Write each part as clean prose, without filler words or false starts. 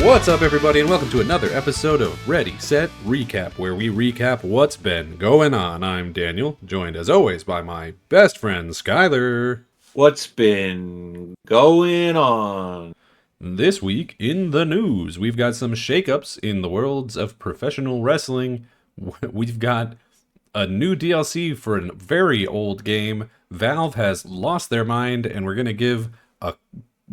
What's up, everybody, and welcome to another episode of Ready, Set, Recap, where we recap what's been going on. I'm Daniel, joined as always by my best friend, Skyler. What's been going on? This week in the news, we've got some shakeups in the worlds of professional wrestling. We've got a new DLC for a very old game. Valve has lost their mind, and we're going to give a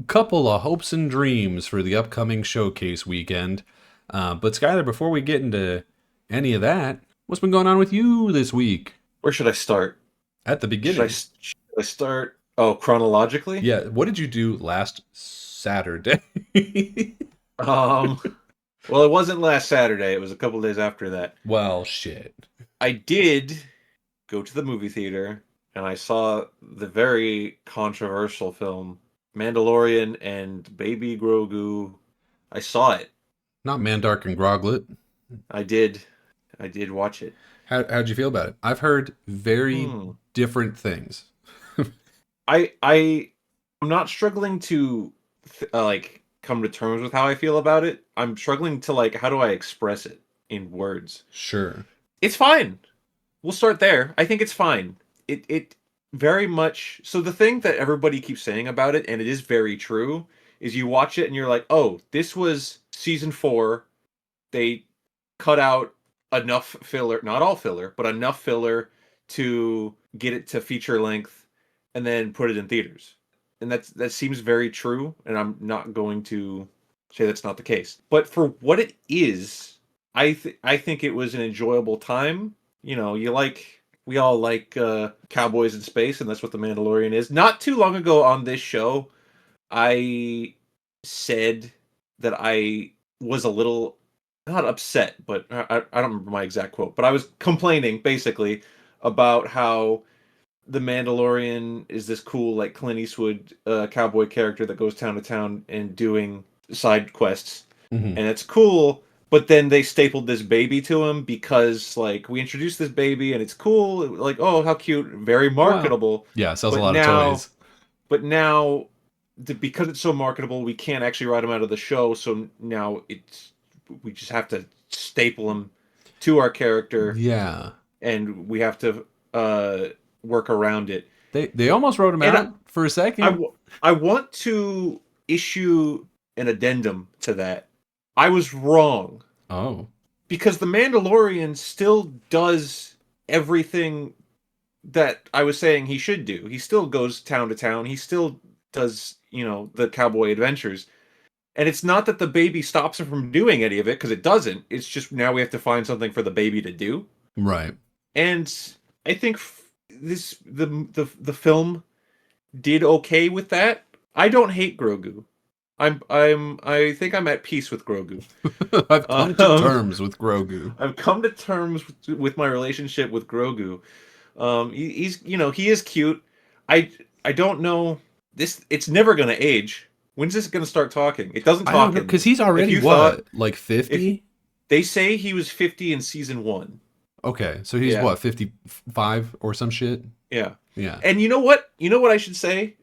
couple of hopes and dreams for the upcoming showcase weekend. But Skyler, before we get into any of that, what's been going on with you this week? Where should I start? At the beginning. Should I start? Oh, chronologically? Yeah. What did you do last Saturday? Well, it wasn't last Saturday. It was a couple days after that. Well, shit. I did go to the movie theater, and I saw the very controversial film Mandalorian and Baby Grogu. I saw it. Not Mandark and Groglet. I did watch it. How'd you feel about it? I've heard very different things. I'm not struggling to come to terms with how I feel about it. I'm struggling to how do I express it in words? Sure. It's fine. We'll start there. I think it's fine. It very much. So the thing that everybody keeps saying about it, and it is very true, is you watch it and you're like, oh, this was season 4. They cut out enough filler, not all filler, but enough filler to get it to feature length and then put it in theaters. And that seems very true, and I'm not going to say that's not the case. But for what it is, I think it was an enjoyable time. You know, we all like cowboys in space, and that's what The Mandalorian is. Not too long ago on this show, I said that I was a little, not upset, but I don't remember my exact quote, but I was complaining, basically, about how The Mandalorian is this cool, Clint Eastwood cowboy character that goes town to town and doing side quests. Mm-hmm. And it's cool, but then they stapled this baby to him because, we introduced this baby and it's cool. Oh, how cute. Very marketable. Wow. Yeah, sells a lot of toys. But now, because it's so marketable, we can't actually write him out of the show. So now we just have to staple him to our character. Yeah. And we have to work around it. They almost wrote him out for a second. I want to issue an addendum to that. I was wrong. Oh. Because The Mandalorian still does everything that I was saying he should do. He still goes town to town. He still does, the cowboy adventures. And it's not that the baby stops him from doing any of it, because it doesn't. It's just now we have to find something for the baby to do. Right. And I think the film did okay with that. I don't hate Grogu. I think I'm at peace with Grogu. I've come to terms with Grogu. I've come to terms with my relationship with Grogu. He is cute. I don't know this. It's never gonna age. When's this gonna start talking? It doesn't talk because he's already 50? They say he was 50 in season 1. Okay, so he's 55 or some shit. Yeah. Yeah. And you know what? You know what I should say?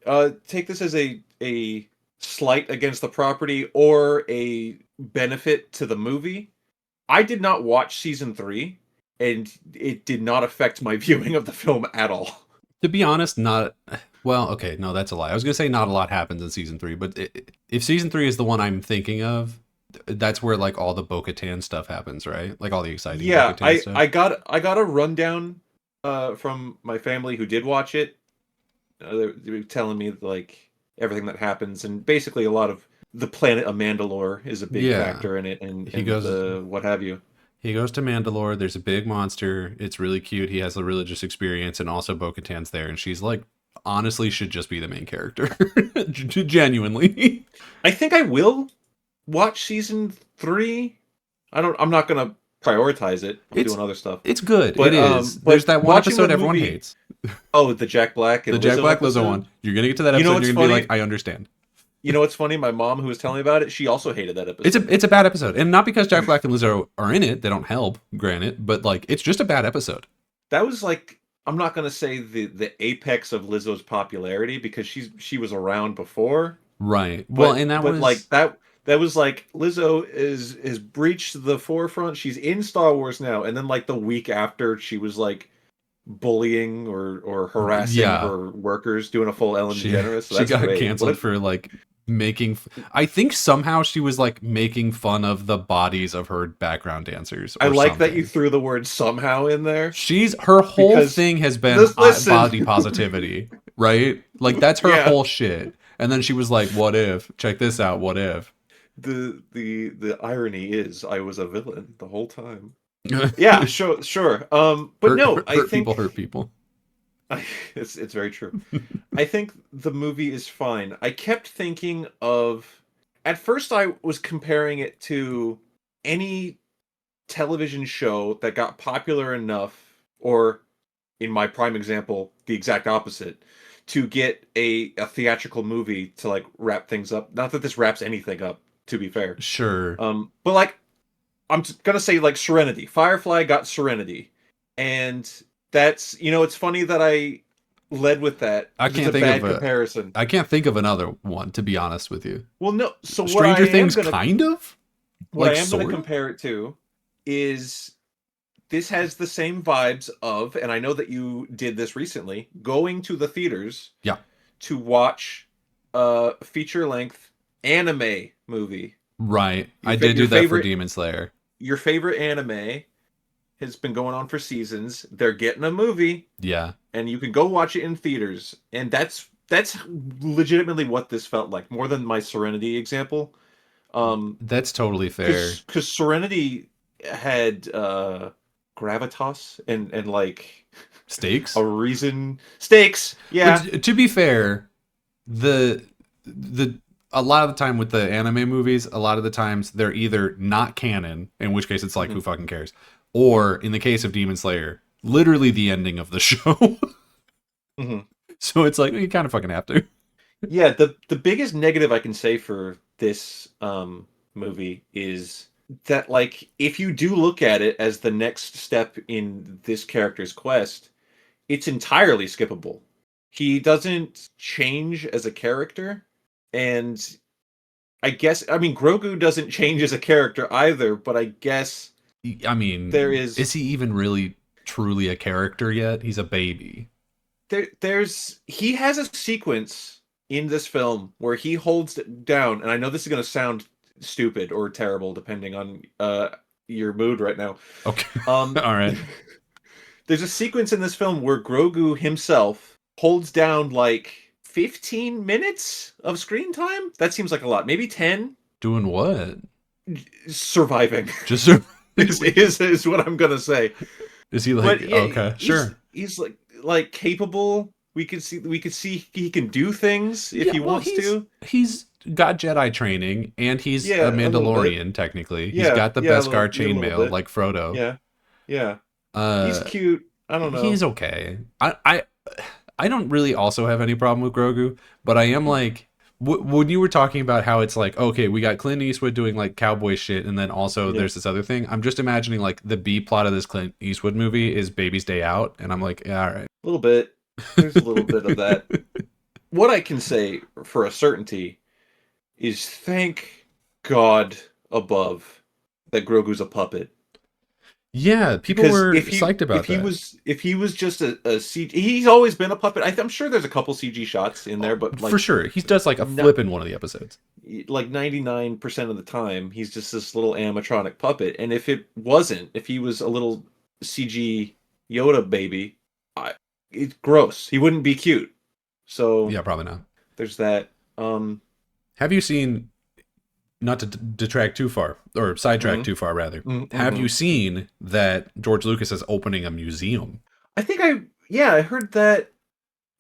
Take this as a slight against the property or a benefit to the movie. I did not watch season 3, and it did not affect my viewing of the film at all. To be honest, not... Well, okay, no, that's a lie. I was going to say not a lot happens in season 3, but if season 3 is the one I'm thinking of, that's where all the Bo-Katan stuff happens, right? All the exciting Bo-Katan stuff. I got a rundown from my family who did watch it. They were telling me everything that happens, and basically a lot of the planet of Mandalore is a big factor in it, and what have you. He goes to Mandalore. There's a big monster. It's really cute. He has a religious experience, and also Bo-Katan's there, and she's honestly should just be the main character. Genuinely. I think I will watch season 3. I'm not gonna prioritize it. I'm doing other stuff. It's good. But, it is. There's that one episode everyone hates. Oh, the Jack Black and the Jack Black Lizzo one. You're gonna get to that episode. You're gonna be like, I understand. You know what's funny? My mom, who was telling me about it, she also hated that episode. It's a bad episode, and not because Jack Black and Lizzo are in it. They don't help, granted, but it's just a bad episode. That was I'm not gonna say the apex of Lizzo's popularity because she was around before. Right. But, and that was That was like Lizzo is breached the forefront. She's in Star Wars now, and then like the week after, she was like bullying or harassing Yeah, her workers, doing a full Ellen she DeGeneres. So she that's got great. canceled for like making. I think somehow she was like making fun of the bodies of her background dancers I or like that you something. threw the word somehow in there She's her whole because thing has been just listen. body positivity, right? Like that's her Yeah. whole shit. And then she was like, "What if? Check this out. What if?" The irony is I was a villain the whole time. Yeah, sure. But no, I Hurt people, think hurt people. it's very true. I think the movie is fine. I kept thinking of at first I was comparing it to any television show that got popular enough, or in my prime example, the exact opposite, to get a theatrical movie to like wrap things up. Not that this wraps anything up, to be fair. Sure. But like gonna say like Serenity. Firefly got Serenity, and that's it's funny that I led with that I because it's can't a think of bad a comparison. I can't think of another one, to be honest with you. Well, no. So Stranger Things kind of? what I Like am gonna sort of? compare it to is this has the same vibes of, and I know that you did this recently, going to the theaters Yeah. to watch a feature length anime movie. Right. Your I did your do that for favorite Demon Slayer. your favorite anime has been going on for seasons. They're getting a movie, Yeah. and you can go watch it in theaters. And that's legitimately what this felt like, more than my Serenity example. That's totally fair. Because Serenity had gravitas and like Stakes? a reason, stakes. Yeah. But to be fair, the a lot of the time with the anime movies, a lot of the times they're either not canon, in which case it's like who fucking cares, or in the case of Demon Slayer, literally the ending of the show. hmm So it's like you kind of fucking have to. Yeah, the biggest negative I can say for this movie is that like if you do look at it as the next step in this character's quest, it's entirely skippable. He doesn't change as a character, and I mean Grogu doesn't change as a character either, but I guess I there mean, is is he even really truly a character yet? He's a baby. there's he has a sequence in this film where he holds it down, and I know this is going to sound stupid or terrible depending on your mood right now. Okay. Um All right. there's a sequence in this film where Grogu himself holds down like 15 minutes of screen time. That seems like a lot. Maybe 10. Doing what? Surviving Just is what I'm going to say. is he But like yeah, okay, sure. he's like capable. We could see he can do things if Yeah, he well, wants to. he's got Jedi training, and he's a Yeah, a little bit. Mandalorian. Technically, he's Yeah, got the yeah, Beskar yeah, a little chainmail bit. like Frodo. Yeah, yeah. He's Uh, cute. I don't know. he's okay. I don't really also have any problem with Grogu, but I am like when you were talking about how it's like okay, we got Clint Eastwood doing like cowboy shit, and then also Yeah, there's this other thing. I'm just imagining like the B plot of this Clint Eastwood movie is Baby's Day Out, and I'm like, yeah, all right. a little bit. There's a little bit of that. What I can say for a certainty is thank God above that Grogu's a puppet. Yeah, people Because were psyched about that. if he was just a CG, he's always been a puppet. I'm sure there's a couple CG shots in there, but For like sure, he does like a no, flip in one of the episodes. like 99% of the time, he's just this little animatronic puppet. And if it wasn't, if he was a little CG Yoda baby, it's gross. He wouldn't be cute. So Yeah, probably not. there's that. Have you seen, not to detract too far, or sidetrack Mhm, too far rather, have you mhm. seen that George Lucas is opening a museum? I think I heard that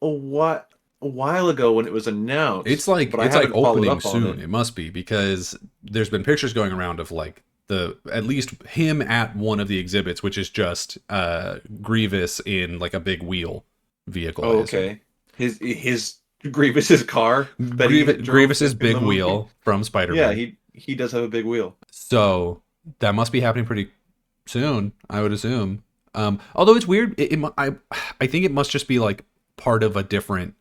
a while ago when it was announced, but I It's like haven't followed opening up on soon. it. It must be because there's been pictures going around of like the at least him at one of the exhibits, which is just Grievous in like a big wheel vehicle, I Oh, assume. okay. His Grievous's car that he drove Grievous's in big the movie. wheel from Yeah, Spider-Man. he does have a big wheel. So that must be happening pretty soon, I would assume. Although it's weird, I think it must just be like part of a different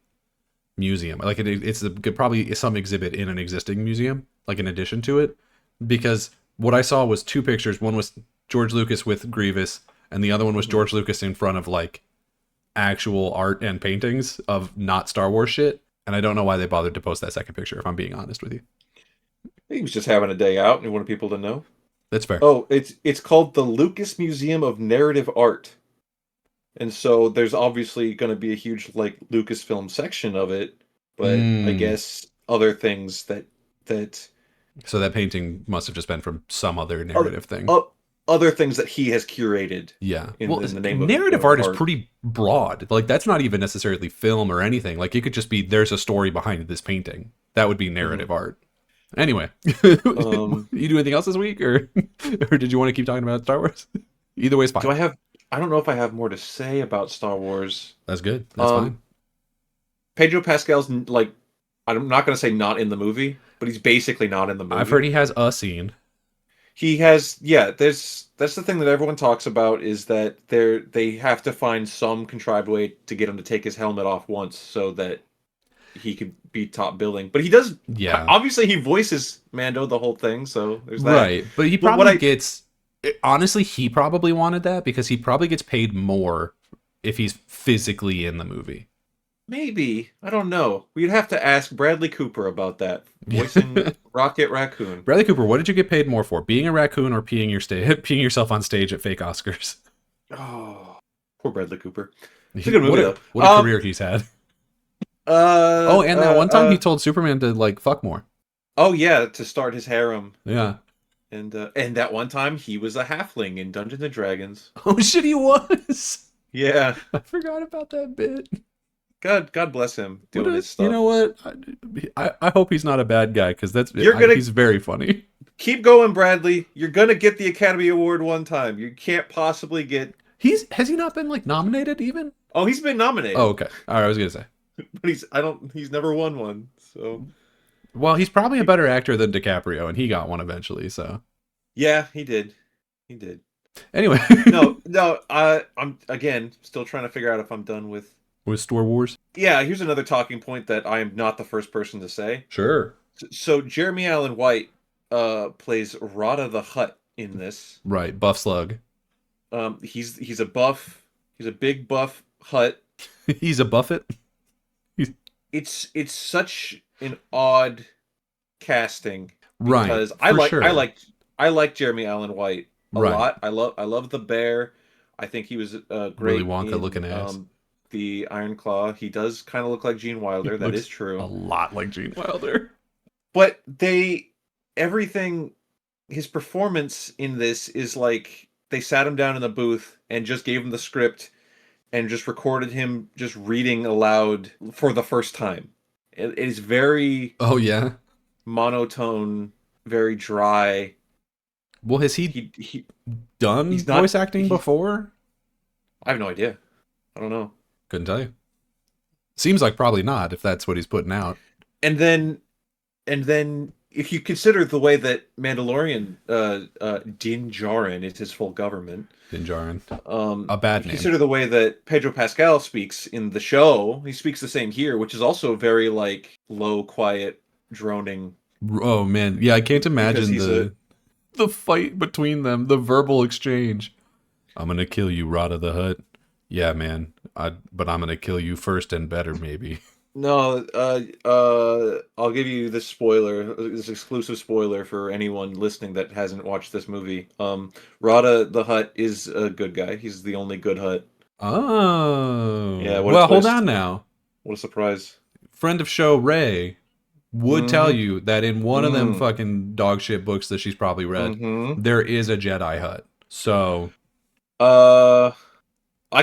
museum. Like it's probably some exhibit in an existing museum, like in addition to it. Because what I saw was two pictures. One was George Lucas with Grievous, and the other one was George Lucas in front of like actual art and paintings of not Star Wars shit. And I don't know why they bothered to post that second picture, if I'm being honest with you. He was just having a day out and he wanted people to know. That's fair. Oh, it's called the Lucas Museum of Narrative Art. And so there's obviously going to be a huge like Lucasfilm section of it, but I guess other things that so that painting must have just been from some other narrative thing. Other things that he has curated. Yeah. In the name narrative of art is pretty broad. Like that's not even necessarily film or anything. Like it could just be there's a story behind this painting. That would be narrative art. Anyway, you do anything else this week, or did you want to keep talking about Star Wars? Either way is fine. I don't know if I have more to say about Star Wars. That's good. That's fine. Pedro Pascal's like, I'm not going to say not in the movie, but he's basically not in the movie. I've heard he has a scene. He has, yeah. That's the thing that everyone talks about is that they have to find some contrived way to get him to take his helmet off once so that he could be top billing. But he does. Yeah. Obviously, he voices Mando the whole thing, so there's that. Right, but he probably gets. Honestly, he probably wanted that because he probably gets paid more if he's physically in the movie. Maybe. I don't know. We'd have to ask Bradley Cooper about that. Voicing Rocket Raccoon. Bradley Cooper, what did you get paid more for? Being a raccoon or peeing yourself on stage at fake Oscars? Oh, poor Bradley Cooper. It's a good movie, though. What a career he's had. And that one time he told Superman to, like, fuck more. Oh, yeah, to start his harem. Yeah. And that one time he was a halfling in Dungeons and Dragons. Oh shit, he was. Yeah, I forgot about that bit. God bless him doing his stuff. You know what? I hope he's not a bad guy because he's very funny. Keep going, Bradley. You're gonna get the Academy Award one time. You can't possibly get. Has he not been like nominated even? Oh, he's been nominated. Oh, okay. All right, I was gonna say. But he's never won one. So. Well, he's probably a better actor than DiCaprio, and he got one eventually. So. Yeah, he did. Anyway. no. I'm again still trying to figure out if I'm done with Star Wars. Yeah, here's another talking point that I am not the first person to say. Sure. So Jeremy Allen White plays Rada the Hutt in this. Right, buff slug. He's a buff. He's a big buff Hutt. He's a Buffett. It's such an odd casting, right? Because I like Jeremy Allen White a lot. I love the Bear. I think he was great. Really Wonka looking ass. The Iron Claw. He does kind of look like Gene Wilder. That is true. A lot like Gene Wilder. But his performance in this is like they sat him down in the booth and just gave him the script and just recorded him just reading aloud for the first time. It is very monotone, very dry. Well, has he done voice acting before? I have no idea. I don't know. Couldn't tell you. Seems like probably not, if that's what he's putting out. And then if you consider the way that Mandalorian Din Djarin is his full government. Din Djarin. A bad name. Consider the way that Pedro Pascal speaks in the show. He speaks the same here, which is also very like low, quiet, droning. Oh man, yeah, I can't imagine the fight between them, the verbal exchange. I'm gonna kill you, Rada the Hutt. Yeah, man. But I'm gonna kill you first and better, maybe. No, I'll give you this exclusive spoiler for anyone listening that hasn't watched this movie. Rada the Hutt is a good guy. He's the only good Hutt. Oh. Yeah, well, hold on now. What a surprise. Friend of show Ray would tell you that in one of them fucking dog shit books that she's probably read, there is a Jedi Hutt. So I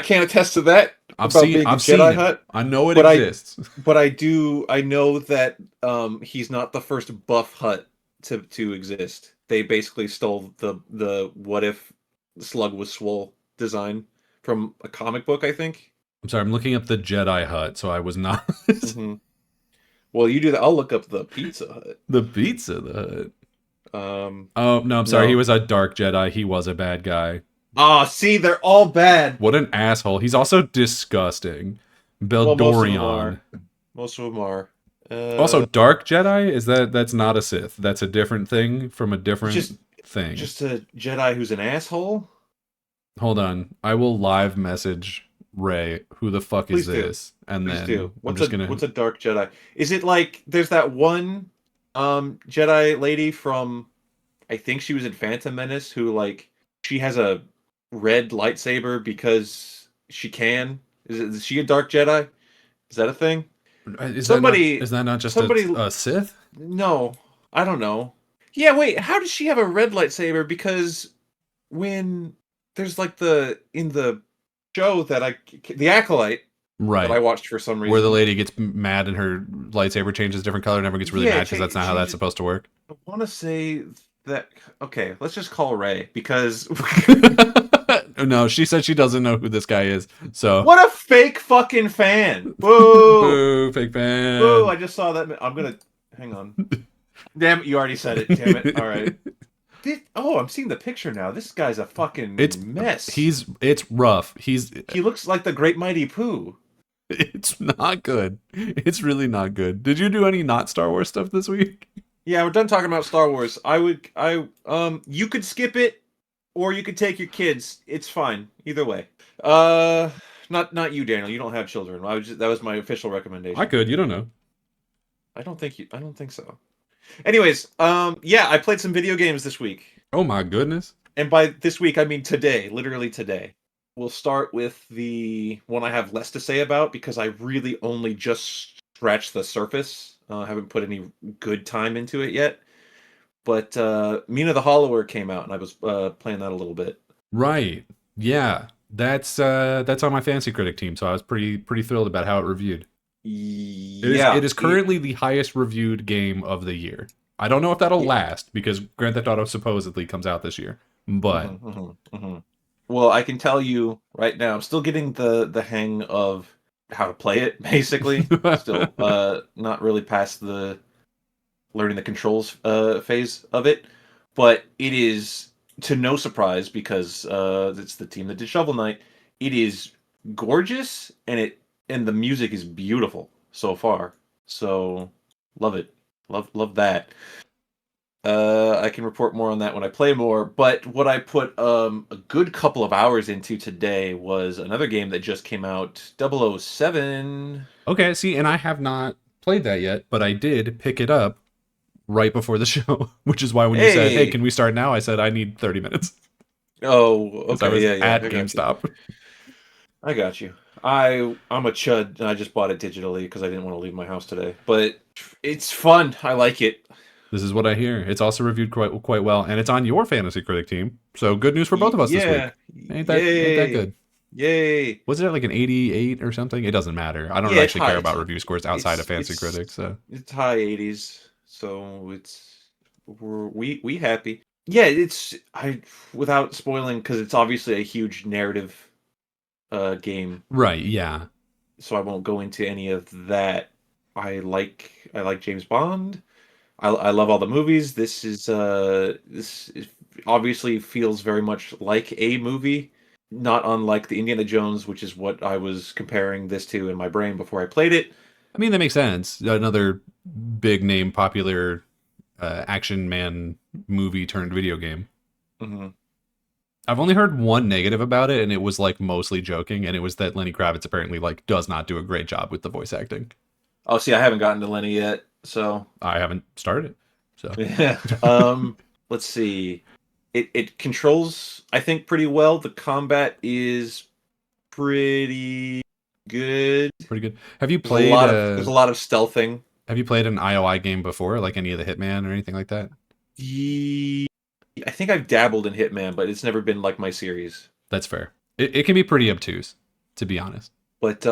can't attest to that. I've seen it. I know it exists. But I know that he's not the first buff Hutt to exist. They basically stole the what if Slug was swole design from a comic book, I think. I'm sorry, I'm looking up the Jedi Hutt, so I was not. Well, you do that. I'll look up the Pizza Hut. The Pizza Hut. Oh no, I'm sorry. He was a dark Jedi. He was a bad guy. See, they're all bad. What an asshole. He's also disgusting. Beldorion. Most of them are. Also, Dark Jedi is that's not a Sith. That's a different thing from a Just different thing. just a Jedi who's an asshole. Hold on, I will live message Ray. Who the fuck is Please do. this? And Please do. then I'm just gonna. What's a dark Jedi? Is it like there's that one Jedi lady from, I think she was in Phantom Menace, who like she has a red lightsaber because she can. Is she a dark Jedi? Is that a thing? Is Somebody that not just somebody a Sith? no, I don't know. Yeah, wait, how does she have a red lightsaber? Because when there's like in the show the Acolyte that I Right. watched for some Where the reason. lady gets mad and her lightsaber changes different color and everyone gets really Yeah, mad because that's not how that's supposed to work. I want to say that. Okay, let's just call Ray because No, she said she doesn't know who this guy is. So, what a fake fucking fan! Boo! boo, fake Boo! I fan. just saw that. I'm gonna hang on. Damn it! You already said it. Damn it! All right. Oh, I'm seeing the picture now. This guy's a it's fucking mess. it's rough. He looks like the Great Mighty Pooh. It's not good. It's really not good. Did you do any not Star Wars stuff this week? Yeah, we're done talking about Star Wars. You could skip it, or you could take your kids. It's fine, either way. Uh, not you, Daniel. You don't have children. That was my official recommendation. I could. You don't know. I don't think so. Anyways, yeah, I played some video games this week, Oh my goodness. and by this week I mean today, literally today. We'll start with the one I have less to say about because I really only just scratched the surface. I haven't put any good time into it yet. But Mina the Hollower came out, and I was playing that a little bit. Right. Yeah. That's on my fancy critic team, so I was pretty thrilled about how it reviewed. Yeah, It is currently the highest reviewed game of the year. I don't know if that'll yeah. last because Grand Theft Auto supposedly comes out this year. But Well, I can tell you right now, I'm still getting the hang of how to play it. Basically, still not really past the learning the controls phase of it, but it is to no surprise because it's the team that did Shovel Knight. It is gorgeous and the music is beautiful so far. So love it, love that. I can report more on that when I play more. But what I put a good couple of hours into today was another game that just came out, 007. okay, see, and I have not played that yet, but I did pick it up right before the show, which is why when you said, "Hey, Hey, can we start now?" I said I need 30 minutes oh, because I okay, was yeah, at I got you. GameStop. I got you. I'm a chud, and I just bought it digitally because I didn't want to leave my house today. But it's fun. I like it. This is what I hear. It's also reviewed quite well, and it's on your fantasy critic team. So good news for both of us this Yeah. week. Ain't that Yay. good? Yay. Was it like an 88 or something? It doesn't matter. I don't Yeah, it's actually care high. about review scores outside of It's fancy it's critics. So it's high 80s. So we happy. Yeah, it's I without spoiling because it's obviously a huge narrative game, right, yeah, so I won't go into any of that. I like James Bond. I love all the movies. This obviously feels very much like a movie, not unlike the Indiana Jones, which is what I was comparing this to in my brain before I played it. I mean that makes sense. Another big name, popular action man movie turned video game. Hmm. I've only heard one negative about it, and it was like mostly joking, and it was that Lenny Kravitz apparently like does not do a great job with the voice acting. Oh, see, I haven't gotten to Lenny yet, so I haven't started it, so yeah. Let's see. It controls, I think, pretty well. The combat is pretty good. pretty good. Have you There's a played lot of there's a lot of stealthing. Have you played an IOI game before, like any of the Hitman or anything like that? Ye- I think I've dabbled in Hitman, but it's never been like my series. That's fair. It can be pretty obtuse, to be honest. But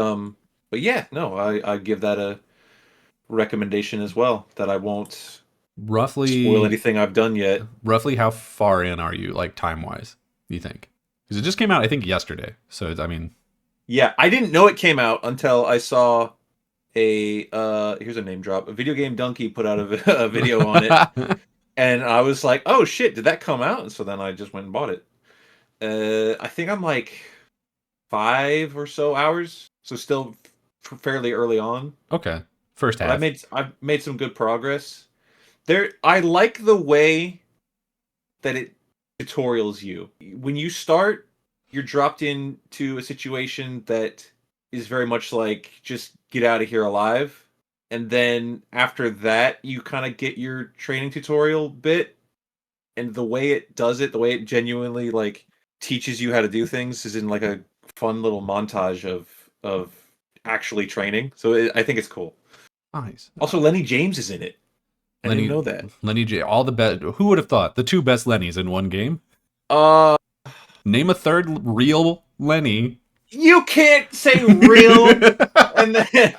yeah, no, I give that a recommendation as well. That I won't spoil Roughly, anything I've done yet. roughly, how far in are you, like time wise? You think? Because it just came out, I think, yesterday. So I mean, Yeah, I didn't know it came out until I saw a here's a name drop. A video game donkey put out a video on it, and I was like, "Oh shit, did that come out?" And so then I just went and bought it. I think I'm like 5 or so hours, so still fairly early on. okay. First but half. I've made some good progress. I like the way that it tutorials you. When you start, you're dropped into a situation that is very much like just get out of here alive. And then after that, you kind of get your training tutorial bit. And the way it does it, the way it genuinely like teaches you how to do things is in like a fun little montage of actually training. So I think it's cool. Nice. Also, Lenny James is in it. I didn't know that. Lenny J. All the best. Who would have thought the two best Lennys in one game? Uh, Name a third real Lenny. you can't say real, and then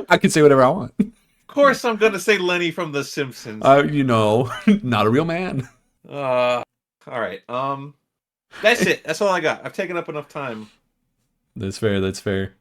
I can say whatever I want. of course I'm gonna say Lenny from The Simpsons. Not a real man. All right. That's it. That's all I got. I've taken up enough time. That's fair. That's fair.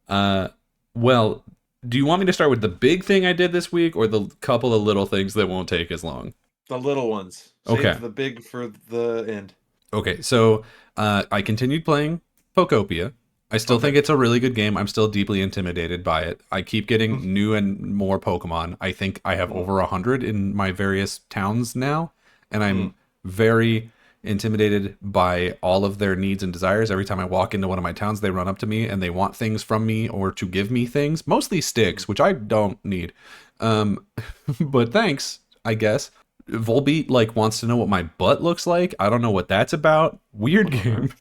Well, do you want me to start with the big thing I did this week, or the couple of little things that won't take as long? The little ones. Save Okay. the big for the end. Okay, so I continued playing Pokopia. I still think it's a really good game. I'm still deeply intimidated by it. I keep getting new and more Pokemon. I think I have over 100 in my various towns now, and I'm very intimidated by all of their needs and desires. Every time I walk into one of my towns, they run up to me and they want things from me or to give me things, mostly sticks, which I don't need. But thanks, I guess. Volbeat like wants to know what my butt looks like. I don't know what that's about. Weird game,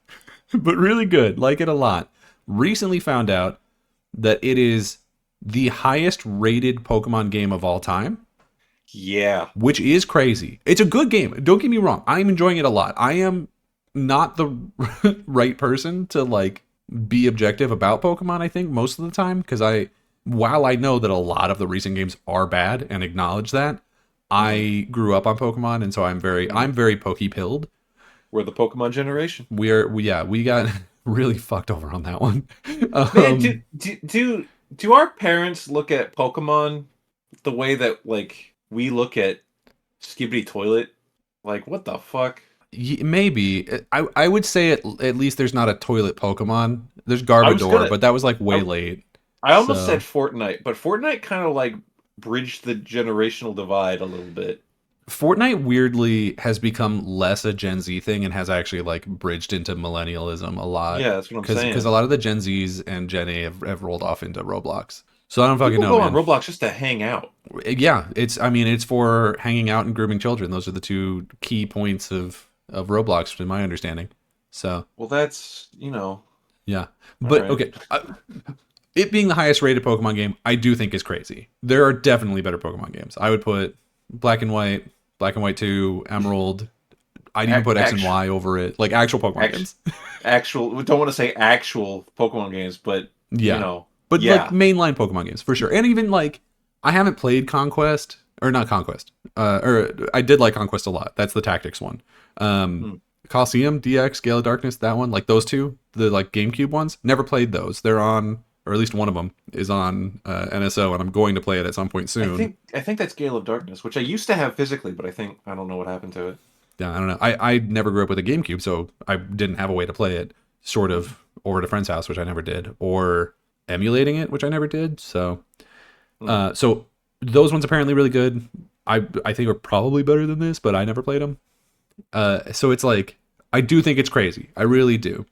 but really good. Like it a lot. Recently found out that it is the highest rated Pokemon game of all time. Yeah. Which is crazy. It's a good game. Don't get me wrong. I'm enjoying it a lot. I am not the right person to like be objective about Pokemon, I think, most of the time. Because while I know that a lot of the recent games are bad and acknowledge that, I grew up on Pokemon, and so I'm very Poke-pilled. We're the Pokemon generation. We got really fucked over on that one. Man, do our parents look at Pokemon the way that like we look at Skibidi Toilet? Like, what the fuck? Maybe. I would say at least there's not a toilet Pokemon. There's Garbodor, but that was like way late. I almost said Fortnite, but Fortnite kind of like bridged the generational divide a little bit. Fortnite weirdly has become less a Gen Z thing and has actually like bridged into millennialism a lot. Yeah, that's what I'm saying. Because a lot of the Gen Zs and Gen A have rolled off into Roblox. So I don't fucking People know. Go on Roblox just to hang out. Yeah, it's for hanging out and grooming children. Those are the two key points of Roblox, in my understanding. So well, that's yeah, but right. Okay. It being the highest rated Pokemon game, I do think is crazy. There are definitely better Pokemon games. I would put Black and White 2, Emerald. I'd even put X and Y over it. Like actual Pokemon games. We don't want to say actual Pokemon games, but But like mainline Pokemon games for sure. And even like I haven't played Conquest or not Conquest. Or I did like Conquest a lot. That's the Tactics one. Coliseum, DX, Gale of Darkness, that one, like those two, the like GameCube ones. Never played those. They're on, or at least one of them is on NSO, and I'm going to play it at some point soon. I think that's Gale of Darkness, which I used to have physically, but I don't know what happened to it. Yeah, I don't know. I never grew up with a GameCube, so I didn't have a way to play it. Sort of over at a friend's house, which I never did, or emulating it, which I never did. So, so those ones apparently really good. I think are probably better than this, but I never played them. So it's like I do think it's crazy. I really do.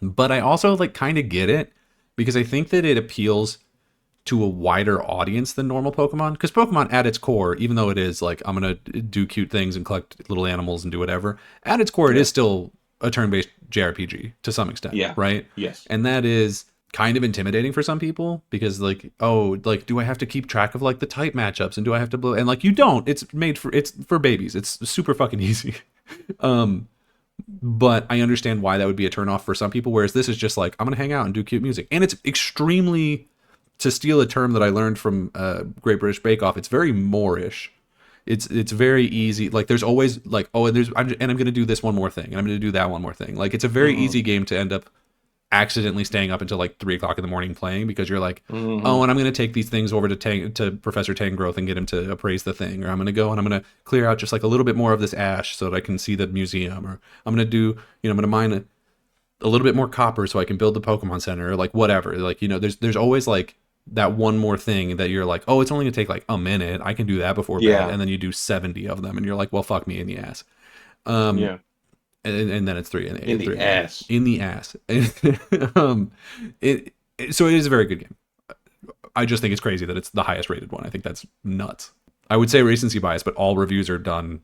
But I also like kind of get it because I think that it appeals to a wider audience than normal Pokemon. Because Pokemon at its core, even though it is like I'm gonna do cute things and collect little animals and do whatever, at its core it is still a turn-based JRPG to some extent. Yeah. Right? Yes. And that is kind of intimidating for some people because like, oh, like do I have to keep track of like the type matchups and do I have to and like you don't. It's for babies. It's super fucking easy. But I understand why that would be a turnoff for some people, whereas this is just like I'm gonna hang out and do cute music. And it's extremely, to steal a term that I learned from Great British Bake Off, it's very Moorish. It's very easy. Like there's always like, oh, I'm gonna do this one more thing, and I'm gonna do that one more thing. Like it's a very easy game to end up accidentally staying up until like 3 o'clock in the morning playing because you're like, oh, and I'm gonna take these things over to Professor Tangrowth and get him to appraise the thing, or I'm gonna go and I'm gonna clear out just like a little bit more of this ash so that I can see the museum, or I'm gonna do, I'm gonna mine a little bit more copper so I can build the Pokemon Center, or like whatever. Like there's always like that one more thing that you're like, oh, it's only gonna take like a minute. I can do that before bed, Yeah. and then you do 70 of them, and you're like, well, fuck me in the ass. Um, Yeah. and then it's In the 3 a.m. ass. in the ass. um, so it is a very good game. I just think it's crazy that it's the highest rated one. I think that's nuts. I would say recency bias, but all reviews are done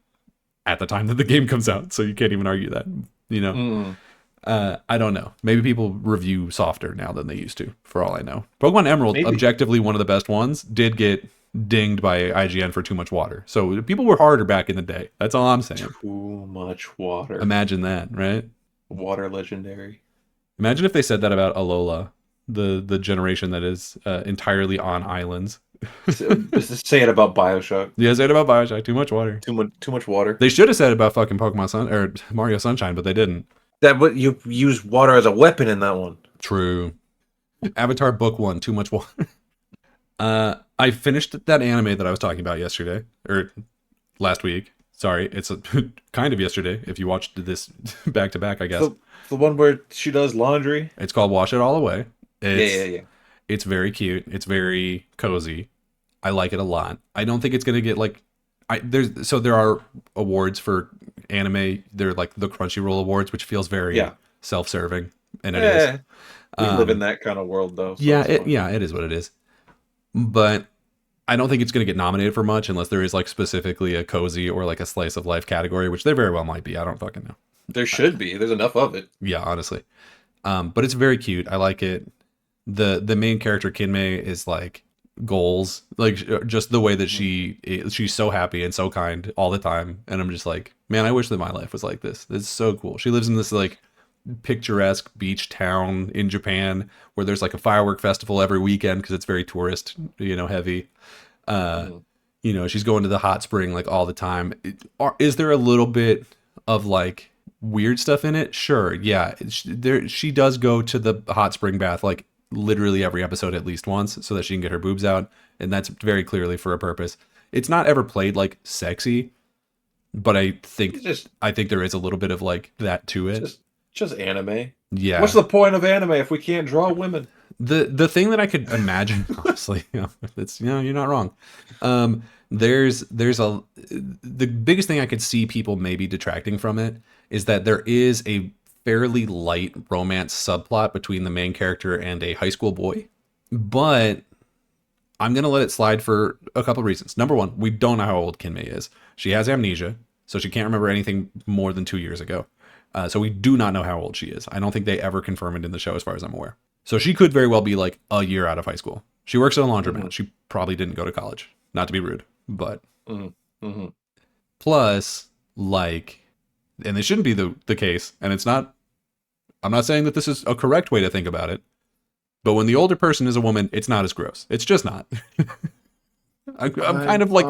at the time that the game comes out, so you can't even argue that. You know, Mm. I don't know. Maybe people review softer now than they used to. For all I know, Pokemon Emerald, Maybe. objectively one of the best ones, did get dinged by IGN for too much water. So people were harder back in the day. That's all I'm saying. Too much water. Imagine that, right? Water legendary. Imagine if they said that about Alola, the generation that is entirely on islands. Say it about Bioshock. Yeah, said about Bioshock, too much water. Too much water. They should have said it about fucking Pokemon Sun or Mario Sunshine, but they didn't. That what you use water as a weapon in that one. True. Avatar Book 1, too much water. I finished that anime that I was talking about yesterday, or last week. Sorry, it's kind of yesterday if you watched this back to back, I guess. The one where she does laundry. It's called Wash It All Away. Yeah. It's very cute. It's very cozy. I like it a lot. I don't think it's gonna get like there are awards for anime. They're like the Crunchyroll Awards, which feels very self-serving, and it is. We live in that kind of world, though. So it is what it is. But I don't think it's going to get nominated for much unless there is like specifically a cozy or like a slice of life category, which there very well might be. I don't fucking know. There should be. There's enough of it. Yeah, honestly. But it's very cute. I like it. The main character Kinmei is like goals, like just the way that she's so happy and so kind all the time, and I'm just like, man, I wish that my life was like this. It's so cool. She lives in this like picturesque beach town in Japan where there's like a firework festival every weekend because it's very tourist, heavy. She's going to the hot spring like all the time. Is there a little bit of like weird stuff in it? Sure, yeah. She does go to the hot spring bath like literally every episode at least once so that she can get her boobs out, and that's very clearly for a purpose. It's not ever played like sexy, but I think there is a little bit of like that to it. Just anime. Yeah. What's the point of anime if we can't draw women? The thing that I could imagine, honestly, it's you're not wrong. The biggest thing I could see people maybe detracting from it is that there is a fairly light romance subplot between the main character and a high school boy, but I'm gonna let it slide for a couple of reasons. Number one, we don't know how old Kinmei is. She has amnesia, so she can't remember anything more than 2 years ago. So we do not know how old she is. I don't think they ever confirm it in the show as far as I'm aware. So she could very well be like a year out of high school. She works at a laundromat. Mm-hmm. She probably didn't go to college. Not to be rude, but plus, like, and this shouldn't be the case. And it's not, I'm not saying that this is a correct way to think about it, but when the older person is a woman, it's not as gross. It's just not. I'm kind of like,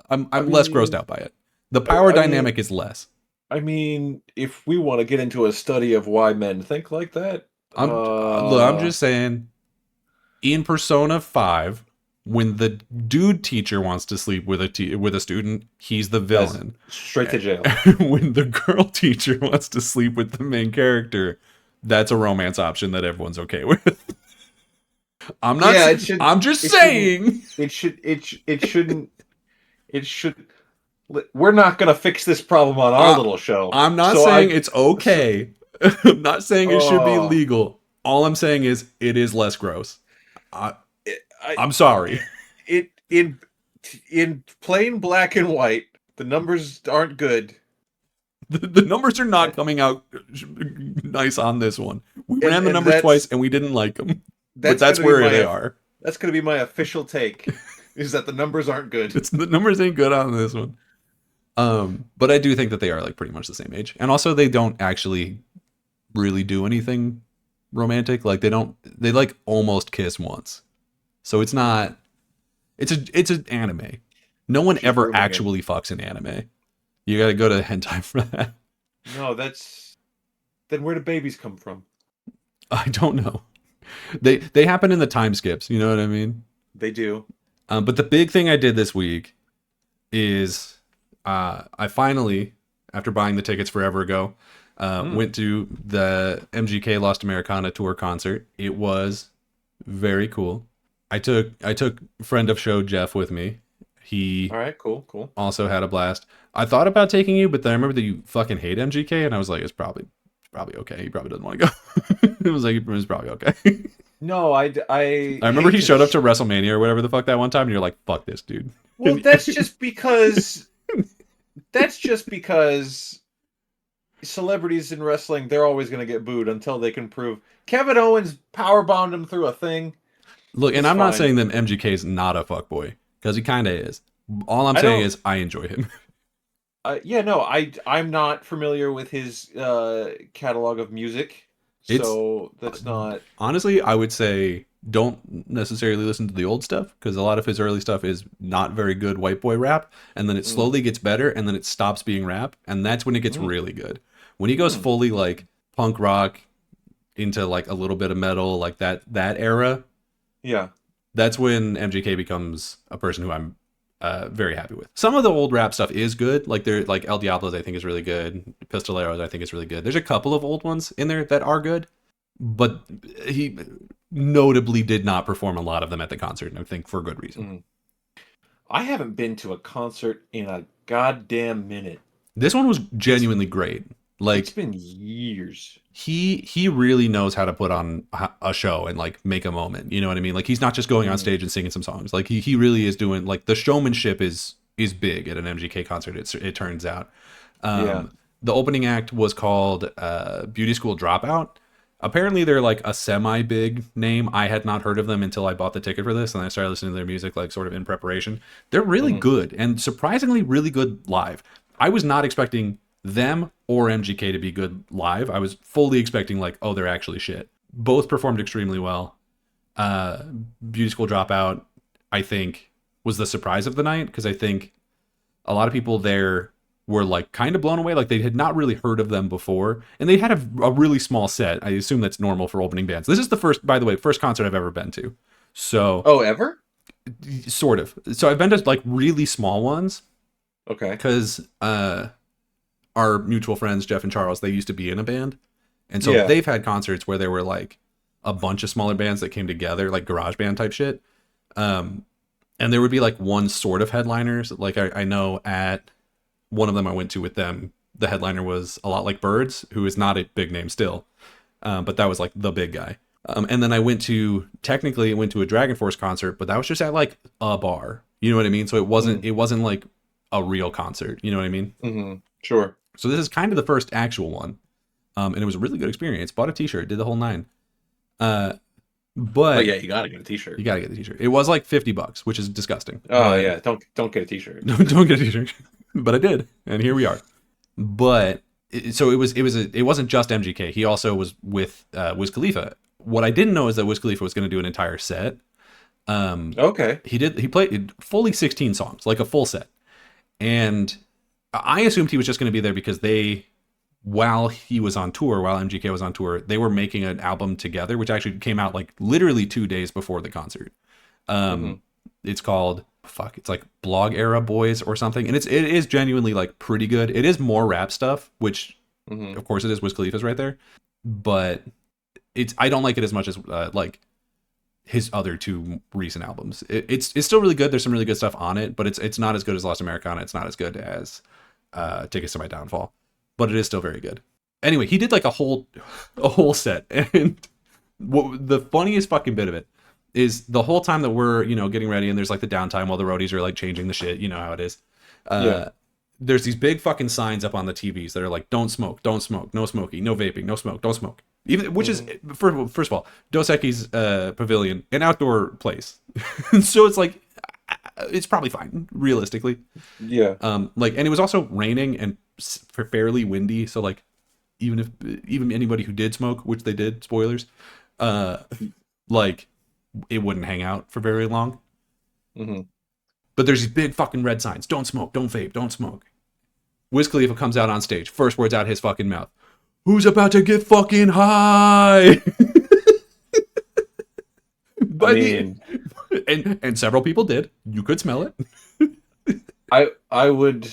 I'm less grossed out by it. The power dynamic is less. I mean, if we want to get into a study of why men think like that, I'm just saying, in Persona 5, when the dude teacher wants to sleep with a student, he's the villain. Straight to jail. When the girl teacher wants to sleep with the main character, that's a romance option that everyone's okay with. I'm not. Yeah, I'm just saying. It shouldn't. We're not going to fix this problem on our little show. I'm not saying it's okay. I'm not saying it should be legal. All I'm saying is it is less gross. I'm sorry. In plain black and white, the numbers aren't good. The numbers are not coming out nice on this one. We ran the numbers twice and we didn't like them. But that's where they are. That's going to be my official take, is that the numbers aren't good. The numbers ain't good on this one. But I do think that they are like pretty much the same age. And also they don't actually really do anything romantic. Like they like almost kiss once. So it's not, it's an anime. No one ever actually fucks in anime. You got to go to hentai for that. No, then where do babies come from? I don't know. They happen in the time skips. You know what I mean? They do. But the big thing I did this week is I finally, after buying the tickets forever ago, went to the MGK Lost Americana tour concert. It was very cool. I took friend of show Jeff with me. He All right, cool, cool. also had a blast. I thought about taking you, but then I remember that you fucking hate MGK, and I was like, it's probably okay. He probably doesn't want to go. It was like it's probably okay. No, I I remember hate he to showed up to WrestleMania or whatever the fuck that one time, and you're like, fuck this dude. Well, that's just because celebrities in wrestling, they're always going to get booed until they can prove. Kevin Owens powerbombed him through a thing. Look, and It's I'm not fine. saying that MGK is not a fuckboy because he kind of is. All I'm I saying don't. is I enjoy him. Yeah, no, I'm not familiar with his catalog of music, It's so that's not. honestly, I would say don't necessarily listen to the old stuff because a lot of his early stuff is not very good white boy rap, and then it Mm, slowly gets better, and then it stops being rap, and that's when it gets mm, really good. When he goes mm. fully like punk rock into like a little bit of metal, like that era, Yeah. that's when MGK becomes a person who I'm very happy with. Some of the old rap stuff is good, like El Diablo's I think is really good, Pistoleros I think is really good. There's a couple of old ones in there that are good, but he notably did not perform a lot of them at the concert, and I think for good reason. Mm. I haven't been to a concert in a goddamn minute. This one was It's genuinely great. it's Like been years. he really knows how to put on a show and like make a moment. You know what I mean? Like he's not just going on Mm. stage and singing some songs. Like he really is doing like the showmanship is big at an MGK concert. It turns out. Yeah. The opening act was called Beauty School Dropout. Apparently they're like a semi big name. I had not heard of them until I bought the ticket for this and I started listening to their music like sort of in preparation. They're really Mhm. good and surprisingly really good live. I was not expecting them or MGK to be good live. I was fully expecting like, oh, they're actually shit. Both performed extremely well. Uh, Beauty School Dropout, I think, was the surprise of the night because I think a lot of people there were like kind of blown away. Like they had not really heard of them before, and they had a really small set. I assume that's normal for opening bands. This is the first, by the way, first concert I've ever been to. So Oh, ever? sort of. So I've been to like really small ones Okay. because our mutual friends Jeff and Charles, they used to be in a band, and so Yeah. they've had concerts where there were like a bunch of smaller bands that came together, like garage band type shit. Um, and there would be like one sort of headliners. Like I know at one of them I went to with them, the headliner was a lot like Birds, who is not a big name still, but that was like the big guy. And then I technically went to a Dragon Force concert, but that was just at like a bar. You know what I mean? So Mm. it wasn't like a real concert. You know what I mean? Hmm. Sure. So this is kind of the first actual one, and it was a really good experience. Bought a T-shirt, did the whole nine. Uh, Oh but yeah, you gotta get a you T-shirt. gotta get the T-shirt. It was like $50, which is disgusting. Oh yeah, don't get a T-shirt. Don't get a T-shirt, but I did, and here we are. But so it wasn't just MGK. He also was with Wiz Khalifa. What I didn't know is that Wiz Khalifa was going to do an entire set. Okay. He played fully 16 songs, like a full set, and I assumed he was just going to be there because while he was on tour, while MGK was on tour, they were making an album together, which actually came out like literally 2 days before the concert. Hmm. It's called it's like Blog Era Boys or something, and it is genuinely like pretty good. It is more rap stuff, which Hmm. of course it is. Wiz Khalifa's right there, but I don't like it as much as like his other two recent albums. It's still really good. There's some really good stuff on it, but it's not as good as Lost Americana. It's not as good as Tickets to My Downfall, but it is still very good. Anyway, he did like a whole set, and the funniest fucking bit of it is the whole time that we're getting ready, and there's like the downtime while the roadies are like changing the shit. You know how it is. Yeah. There's these big fucking signs up on the TVs that are like, "Don't smoke, don't smoke, no smoking, no vaping, no smoke, don't smoke." Even which is Hmm. first of all, Dos Equis Pavilion, an outdoor place, so it's like it's probably fine realistically. Yeah. And it was also raining and fairly windy, so like even anybody who did smoke, which they did, spoilers, uh, like it wouldn't hang out for very long. Hmm. But there's these big fucking red signs: "Don't smoke, don't vape, don't smoke." Wiz Khalifa comes out on stage. First words out his fucking mouth: "Who's about to get fucking high?" I By the mean, and several people did. You could smell it. I would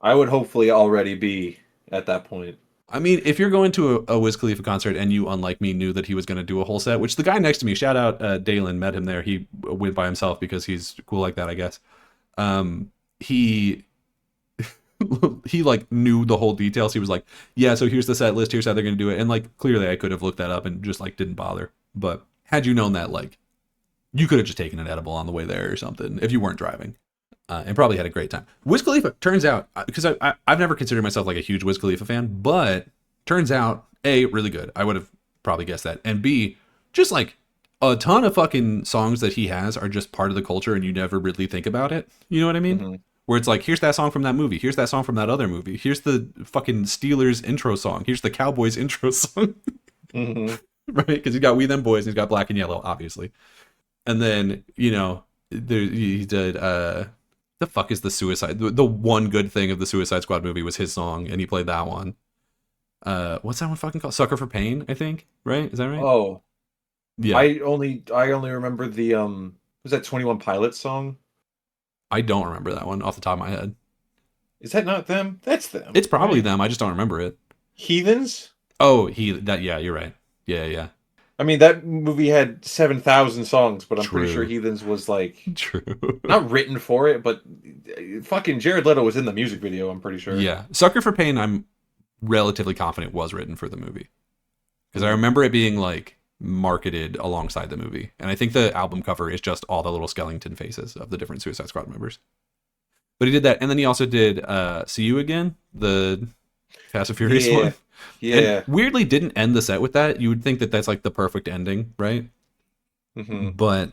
hopefully already be at that point. I mean, if you're going to a Wiz Khalifa concert and you, unlike me, knew that he was going to do a whole set, which the guy next to me, shout out Dalen, met him there. He went by himself because he's cool like that, I guess. He he like knew the whole details. He was like, yeah, so here's the set list, here's how they're going to do it. And like clearly I could have looked that up and just like didn't bother. But had you known that, like, you could have just taken an edible on the way there or something if you weren't driving. And probably had a great time. Wiz Khalifa, turns out, because I've never considered myself like a huge Wiz Khalifa fan, but turns out, A, really good. I would have probably guessed that. And B, just like a ton of fucking songs that he has are just part of the culture and you never really think about it. You know what I mean? Mm-hmm. Where it's like, here's that song from that movie. Here's that song from that other movie. Here's the fucking Steelers intro song. Here's the Cowboys intro song. Mm-hmm. Right? Because he's got We Them Boys and he's got Black and Yellow, obviously. And then, you know, he did... the fuck is the Suicide? The one good thing of the Suicide Squad movie was his song, and he played that one. What's that one fucking called? Sucker for Pain, I think. Right? Is that right? Oh, yeah. I only remember the was that 21 Pilots song? I don't remember that one off the top of my head. Is that not them? That's them. It's probably them. I just don't remember it. Heathens? Oh, yeah, you're right. Yeah. I mean, that movie had 7,000 songs, but I'm pretty sure Heathens was like not written for it, but fucking Jared Leto was in the music video, I'm pretty sure. Yeah. Sucker for Pain, I'm relatively confident was written for the movie. Because I remember it being like marketed alongside the movie. And I think the album cover is just all the little skeleton faces of the different Suicide Squad members. But he did that, and then he also did See You Again, the Fast and Furious one. Yeah. And weirdly didn't end the set with that. You would think that that's like the perfect ending, right? Mm-hmm. But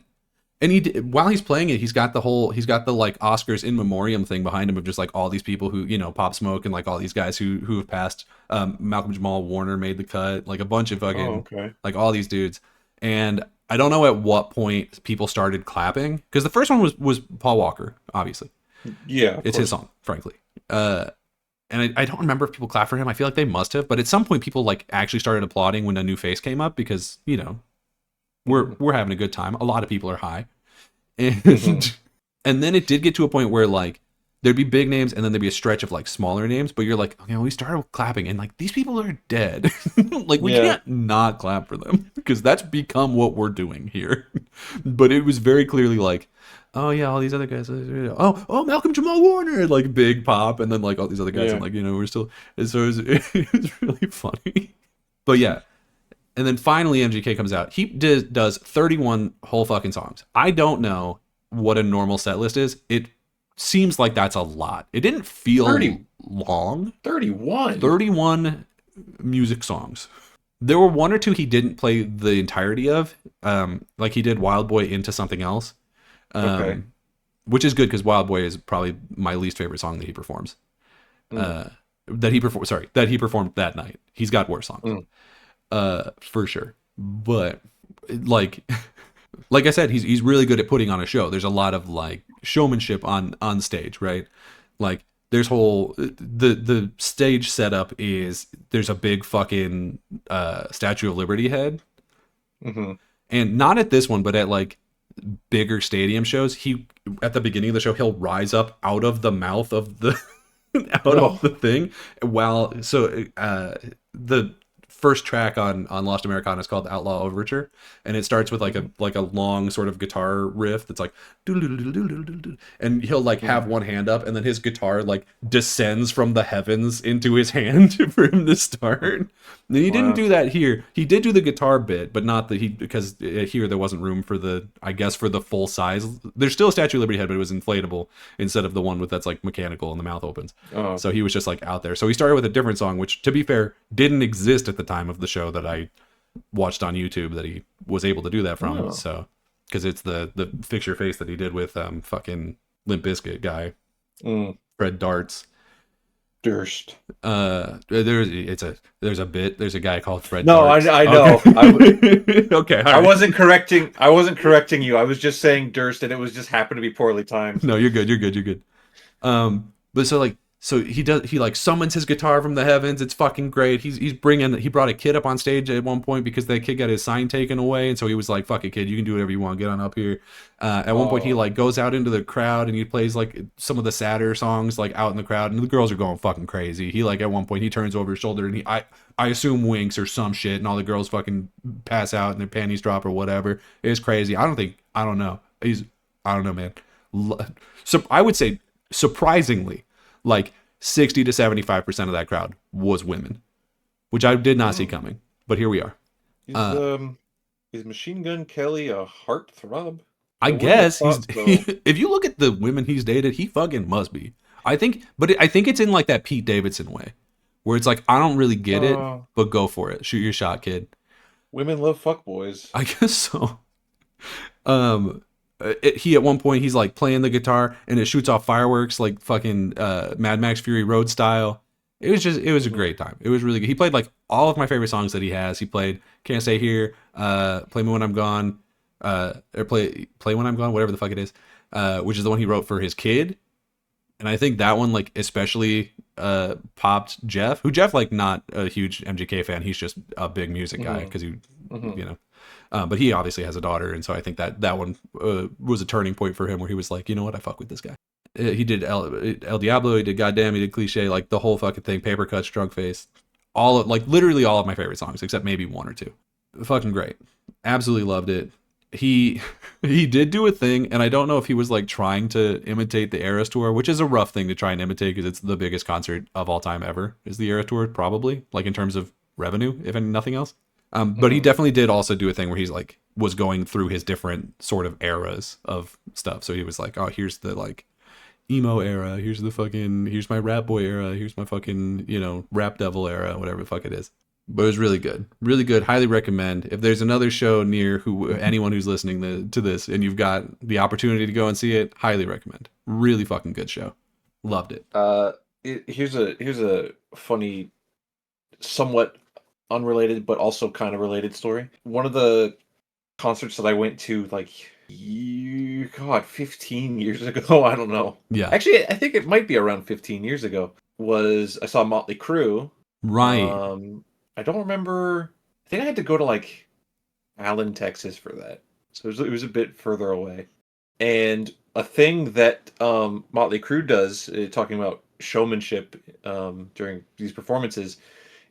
and while he's playing it, he's got the like Oscars in memoriam thing behind him of just like all these people who, you know, Pop Smoke and like all these guys who have passed. Malcolm Jamal Warner made the cut, like a bunch of fucking like all these dudes. And I don't know at what point people started clapping, because the first one was Paul Walker, obviously. Yeah, it's his song, frankly. And I don't remember if people clapped for him. I feel like they must have, but at some point people like actually started applauding when a new face came up, because, you know, we're having a good time. A lot of people are high. And and then it did get to a point where like there'd be big names and then there'd be a stretch of like smaller names, but you're like, okay, well, we started clapping and like these people are dead. Like we can't not clap for them, because that's become what we're doing here. But it was very clearly like, oh yeah, all these other guys. Oh, Malcolm Jamal Warner, like big pop, and then like all these other guys, and like, you know, we're still. So it was really funny. But yeah, and then finally MGK comes out. He does 31 whole fucking songs. I don't know what a normal set list is. It seems like that's a lot. It didn't feel long. 31 music songs. There were one or two he didn't play the entirety of. Like he did Wild Boy into something else. Which is good, because Wild Boy is probably my least favorite song that he performs. That he performed that night. He's got worse songs. For sure. But like I said, he's really good at putting on a show. There's a lot of like showmanship on stage, right? Like there's the stage setup is there's a big fucking Statue of Liberty head. Mm-hmm. And not at this one, but at like bigger stadium shows, he at the beginning of the show he'll rise up out of the mouth of the of the thing. The first track on Lost Americana is called Outlaw Overture, and it starts with like a long sort of guitar riff that's like, and he'll like have one hand up, and then his guitar like descends from the heavens into his hand for him to start. And he didn't do that here. He did do the guitar bit, but not because here there wasn't room for the full size. There's still a Statue of Liberty head, but it was inflatable instead of the one that's like mechanical and the mouth opens. So he was just like out there. So he started with a different song, which, to be fair, didn't exist at the time of the show that I watched on YouTube that he was able to do that from. So because it's the Fix Your Face that he did with fucking Limp Bizkit guy, Fred Durst. There's a bit. There's a guy called Fred. No, Darts. I know. Okay, I wasn't correcting you. I was just saying Durst, and it was just happened to be poorly timed. No, you're good. But so like So he like summons his guitar from the heavens. It's fucking great. He brought a kid up on stage at one point because that kid got his sign taken away, and so he was like, "Fuck it, kid, you can do whatever you want. Get on up here." At one point, he like goes out into the crowd and he plays like some of the sadder songs like out in the crowd, and the girls are going fucking crazy. He like at one point he turns over his shoulder and I assume winks or some shit, and all the girls fucking pass out and their panties drop or whatever. It's crazy. I don't know. I don't know, man. So I would say surprisingly, like 60 to 75% of that crowd was women, which I did not see coming. But here we are. Is Machine Gun Kelly a heartthrob? I guess he's. If you look at the women he's dated, he fucking must be. I think it's in like that Pete Davidson way, where it's like I don't really get it, but go for it, shoot your shot, kid. Women love fuckboys. I guess so. He at one point he's like playing the guitar and it shoots off fireworks like fucking Mad Max Fury Road style. It was a great time. It was really good. He played like all of my favorite songs that he has. He played Can't Stay Here, Play Me When I'm Gone, or Play When I'm Gone, whatever the fuck it is, which is the one he wrote for his kid. And I think that one like especially popped Jeff, like not a huge MGK fan. He's just a big music guy because you know. But he obviously has a daughter, and so I think that one was a turning point for him where he was like, you know what, I fuck with this guy. He did El Diablo, he did Goddamn, he did Cliche, like the whole fucking thing, Paper Cuts, Drunk Face, literally all of my favorite songs, except maybe one or two. Fucking great. Absolutely loved it. He did do a thing, and I don't know if he was like trying to imitate the Eras Tour, which is a rough thing to try and imitate because it's the biggest concert of all time ever, is the Eras Tour, probably, like in terms of revenue, if nothing else. But he definitely did also do a thing where he's like was going through his different sort of eras of stuff. So he was like, oh, here's the like emo era, here's my rap boy era, here's my fucking, you know, rap devil era, whatever the fuck it is. But it was really good. Highly recommend. If there's another show near anyone who's listening to this and you've got the opportunity to go and see it, highly recommend. Really fucking good show. Loved it. Here's a funny, somewhat unrelated but also kind of related story. One of the concerts that I went to 15 years ago, I don't know. Yeah. Actually, I think it might be around 15 years ago. I saw Motley Crue. Right. I don't remember. I think I had to go to Allen, Texas for that. So it was a bit further away. And a thing that Motley Crue does, talking about showmanship during these performances,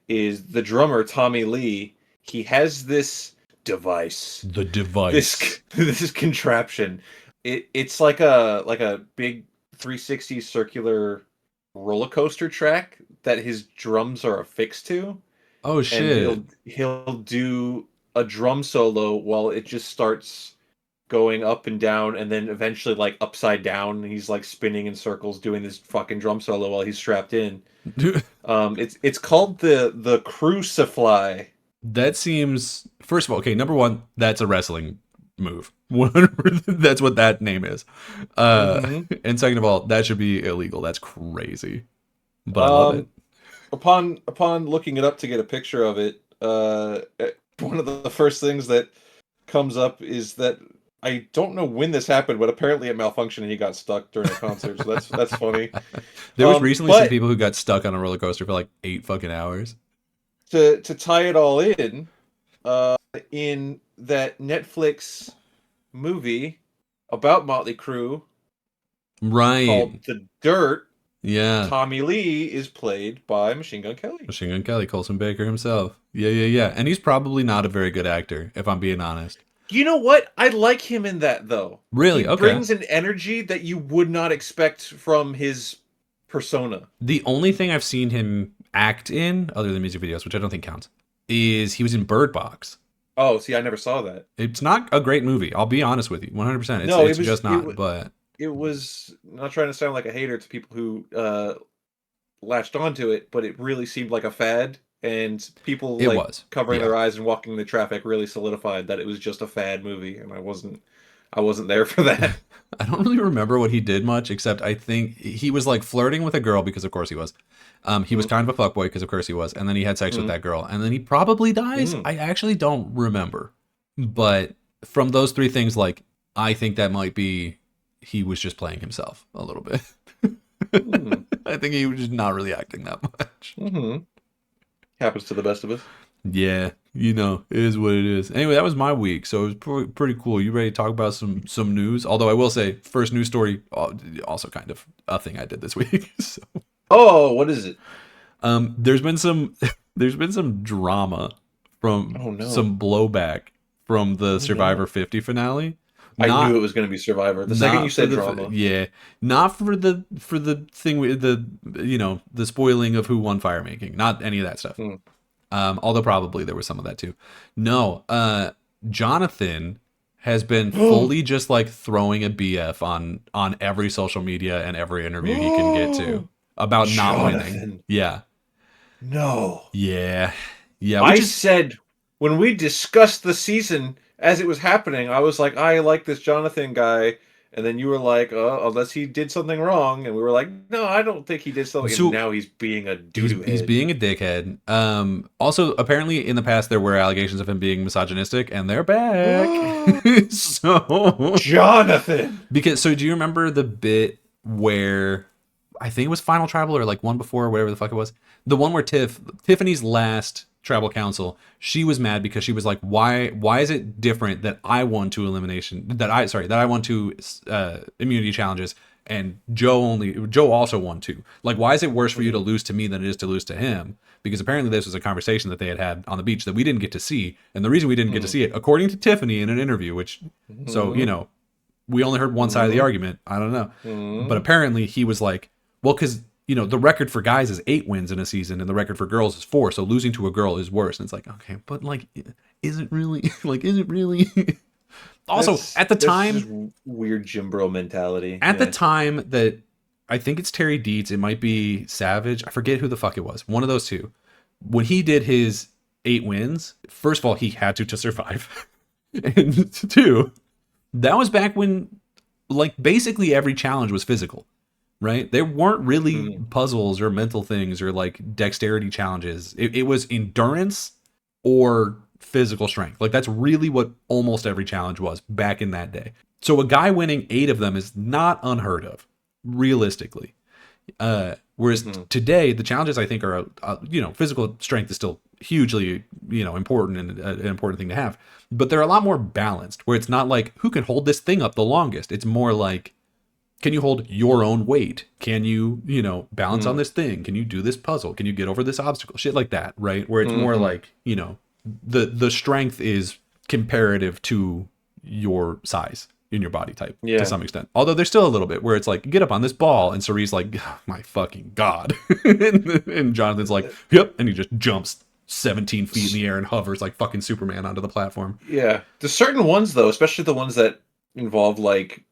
is the drummer Tommy Lee. He has this device. The device. This contraption. It's like a big 360 circular roller coaster track that his drums are affixed to. Oh shit. And he'll do a drum solo while it just starts going up and down and then eventually upside down. He's spinning in circles doing this fucking drum solo while he's strapped in. It's called the Crucify. That seems, first of all, okay, number one, that's a wrestling move. That's what that name is. And second of all, that should be illegal. That's crazy. But I love it. Upon looking it up to get a picture of it, one of the first things that comes up is that I don't know when this happened, but apparently it malfunctioned and he got stuck during a concert. So that's funny. There was recently some people who got stuck on a roller coaster for 8 fucking hours. To tie it all in that Netflix movie about Motley Crue, right, called The Dirt. Yeah, Tommy Lee is played by Machine Gun Kelly. Machine Gun Kelly, Colson Baker himself. Yeah. And he's probably not a very good actor, if I'm being honest. You know what? I like him in that, though. Really? He okay. brings an energy that you would not expect from his persona. The only thing I've seen him act in, other than music videos, which I don't think counts, is he was in Bird Box. Oh, see, I never saw that. It's not a great movie. I'll be honest with you, 100%. It's just not. But it was, not trying to sound like a hater to people who latched onto it, but it really seemed like a fad, and people covering their eyes and walking the traffic really solidified that it was just a fad movie, and I wasn't there for that. I don't really remember what he did much, except I think he was flirting with a girl, because of course he was. He was kind of a fuckboy, because of course he was, and then he had sex with that girl, and then he probably dies. I actually don't remember, but from those three things, I think that might be he was just playing himself a little bit. I think he was just not really acting that much. Mm-hmm. Happens to the best of us. Yeah, it is what it is. Anyway, that was my week, so it was pretty cool. You ready to talk about some news? Although I will say, first news story, also kind of a thing I did this week. So, Oh, what is it? there's been some there's been some drama from Oh no. some blowback from the Survivor 50 finale. I knew it was going to be Survivor. The second you said drama. Yeah, not for the thing with the spoiling of who won fire making. Not any of that stuff. Although probably there was some of that too. No, Jonathan has been fully just like throwing a BF on every social media and every interview he can get to about not winning. Yeah. No. Yeah. I said when we discussed the season as it was happening, I was like, I like this Jonathan guy. And then you were like, unless he did something wrong. And we were like, no, I don't think he did something. So, and now he's being a doo-doo head. He's being a dickhead. Also, apparently in the past, there were allegations of him being misogynistic, and they're back. So Jonathan! So do you remember the bit where, I think it was Final Tribal or like one before, whatever the fuck it was? The one where Tiffany's last tribal council, she was mad because she was like, why is it different that I won two immunity challenges and Joe also won two? Like, why is it worse for you to lose to me than it is to lose to him? Because apparently this was a conversation that they had on the beach that we didn't get to see, and the reason we didn't get to see it, according to Tiffany in an interview, which so we only heard one side of the argument, I don't know, but apparently he was like, well, because the record for guys is 8 wins in a season and the record for girls is 4. So losing to a girl is worse. And it's like, okay, but like, is it really? Also, at the time, weird Jim Bro mentality. At the time that I think it's Terry Deeds, it might be Savage. I forget who the fuck it was. One of those two. When he did his 8 wins, first of all, he had to survive. And 2, that was back when like basically every challenge was physical. Right? There weren't really puzzles or mental things or like dexterity challenges. It was endurance or physical strength. Like that's really what almost every challenge was back in that day. So a guy winning 8 of them is not unheard of, realistically. Whereas today, the challenges I think are, physical strength is still hugely, important and an important thing to have. But they're a lot more balanced, where it's not like who can hold this thing up the longest. It's more like, can you hold your own weight? Can you, balance on this thing? Can you do this puzzle? Can you get over this obstacle? Shit like that, right? Where it's more like, the strength is comparative to your size in your body type to some extent. Although there's still a little bit where it's like, get up on this ball. And Cerie's like, oh, my fucking God. and Jonathan's like, yep. And he just jumps 17 feet in the air and hovers like fucking Superman onto the platform. Yeah. There's certain ones, though, especially the ones that involve like,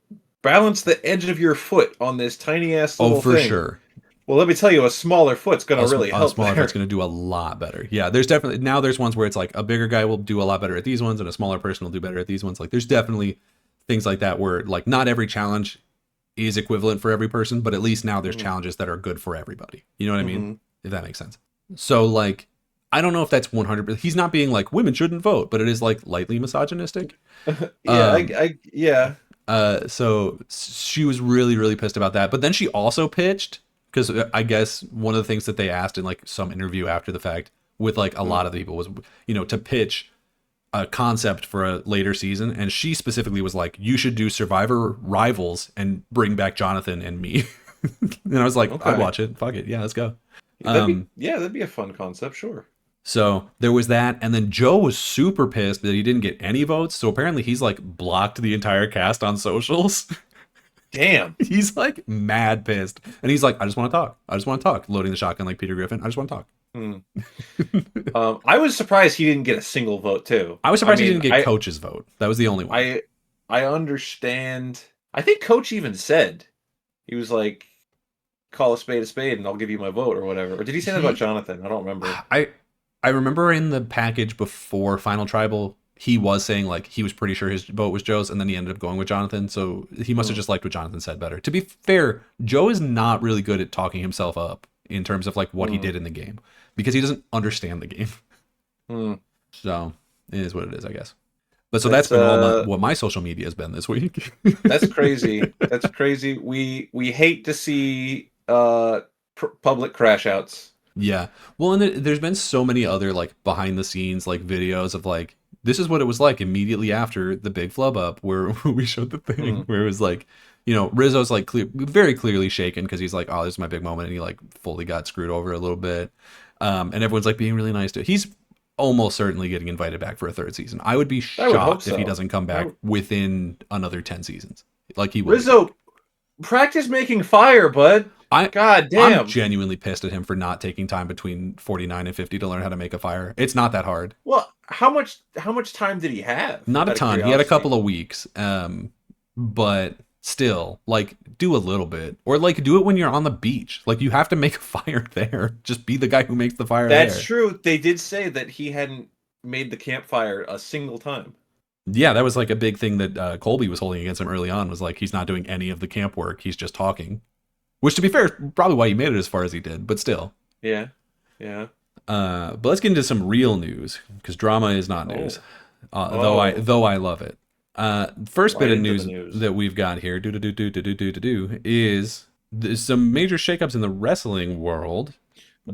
balance the edge of your foot on this tiny ass little thing. Oh, for sure. Well, let me tell you, a smaller foot's going to really help. A smaller foot's going to do a lot better. Yeah, there's ones where it's like a bigger guy will do a lot better at these ones and a smaller person will do better at these ones. Like there's definitely things like that where like not every challenge is equivalent for every person, but at least now there's challenges that are good for everybody. You know what I mean? If that makes sense. So like, I don't know if that's 100%. He's not being like women shouldn't vote, but it is like lightly misogynistic. Yeah. So she was really, really pissed about that. But then she also pitched, because I guess one of the things that they asked in like some interview after the fact with like a lot of the people was, to pitch a concept for a later season. And she specifically was like, you should do Survivor Rivals and bring back Jonathan and me. And I was like, okay. I'd watch it. Fuck it. Yeah, let's go. That'd be a fun concept. Sure. So there was that, and then Joe was super pissed that he didn't get any votes. So apparently he's like blocked the entire cast on socials. Damn. He's like mad pissed. And he's like, I just want to talk. Loading the shotgun like Peter Griffin. I just want to talk. I was surprised he didn't get a single vote too. I was surprised he didn't get Coach's vote. That was the only one. I understand. I think Coach even said, he was like, call a spade and I'll give you my vote or whatever. Or did he say that about Jonathan? I don't remember. I remember in the package before Final Tribal, he was saying like he was pretty sure his vote was Joe's, and then he ended up going with Jonathan. So he must have just liked what Jonathan said better. To be fair, Joe is not really good at talking himself up in terms of like what he did in the game, because he doesn't understand the game. So it is what it is, I guess. But so that's been what my social media has been this week. That's crazy. That's crazy. We hate to see public crash outs. Yeah. Well, and there's been so many other like behind the scenes like videos of like this is what it was like immediately after the big flub up where we showed the thing Mm. where it was like, you know, Rizzo's like very clearly shaken because he's like, oh, this is my big moment, and he like fully got screwed over a little bit. And everyone's like being really nice to. He's almost certainly getting invited back for a third season. I would be I would hope shocked if he so. doesn't come back within another 10 seasons. Like he will. Rizzo, practice making fire, bud. I God I'm damn. genuinely pissed at him for not taking time between 49 and 50 to learn how to make a fire. It's not that hard. Well, how much time did he have? Not a Out of ton. He had a curiosity. couple of weeks. But still, like do a little bit. Or like do it when you're on the beach. Like you have to make a fire there. Just be the guy who makes the fire That's there. true. They did say that he hadn't made the campfire a single time. Yeah, that was like a big thing that Colby was holding against him early on was like he's not doing any of the camp work. He's just talking. Which to be fair, is probably why he made it as far as he did, but still. Yeah. Yeah. But let's get into some real news because drama is not news. Though I love it. First Right bit of into news the news. that we've got here is there's some major shakeups in the wrestling world,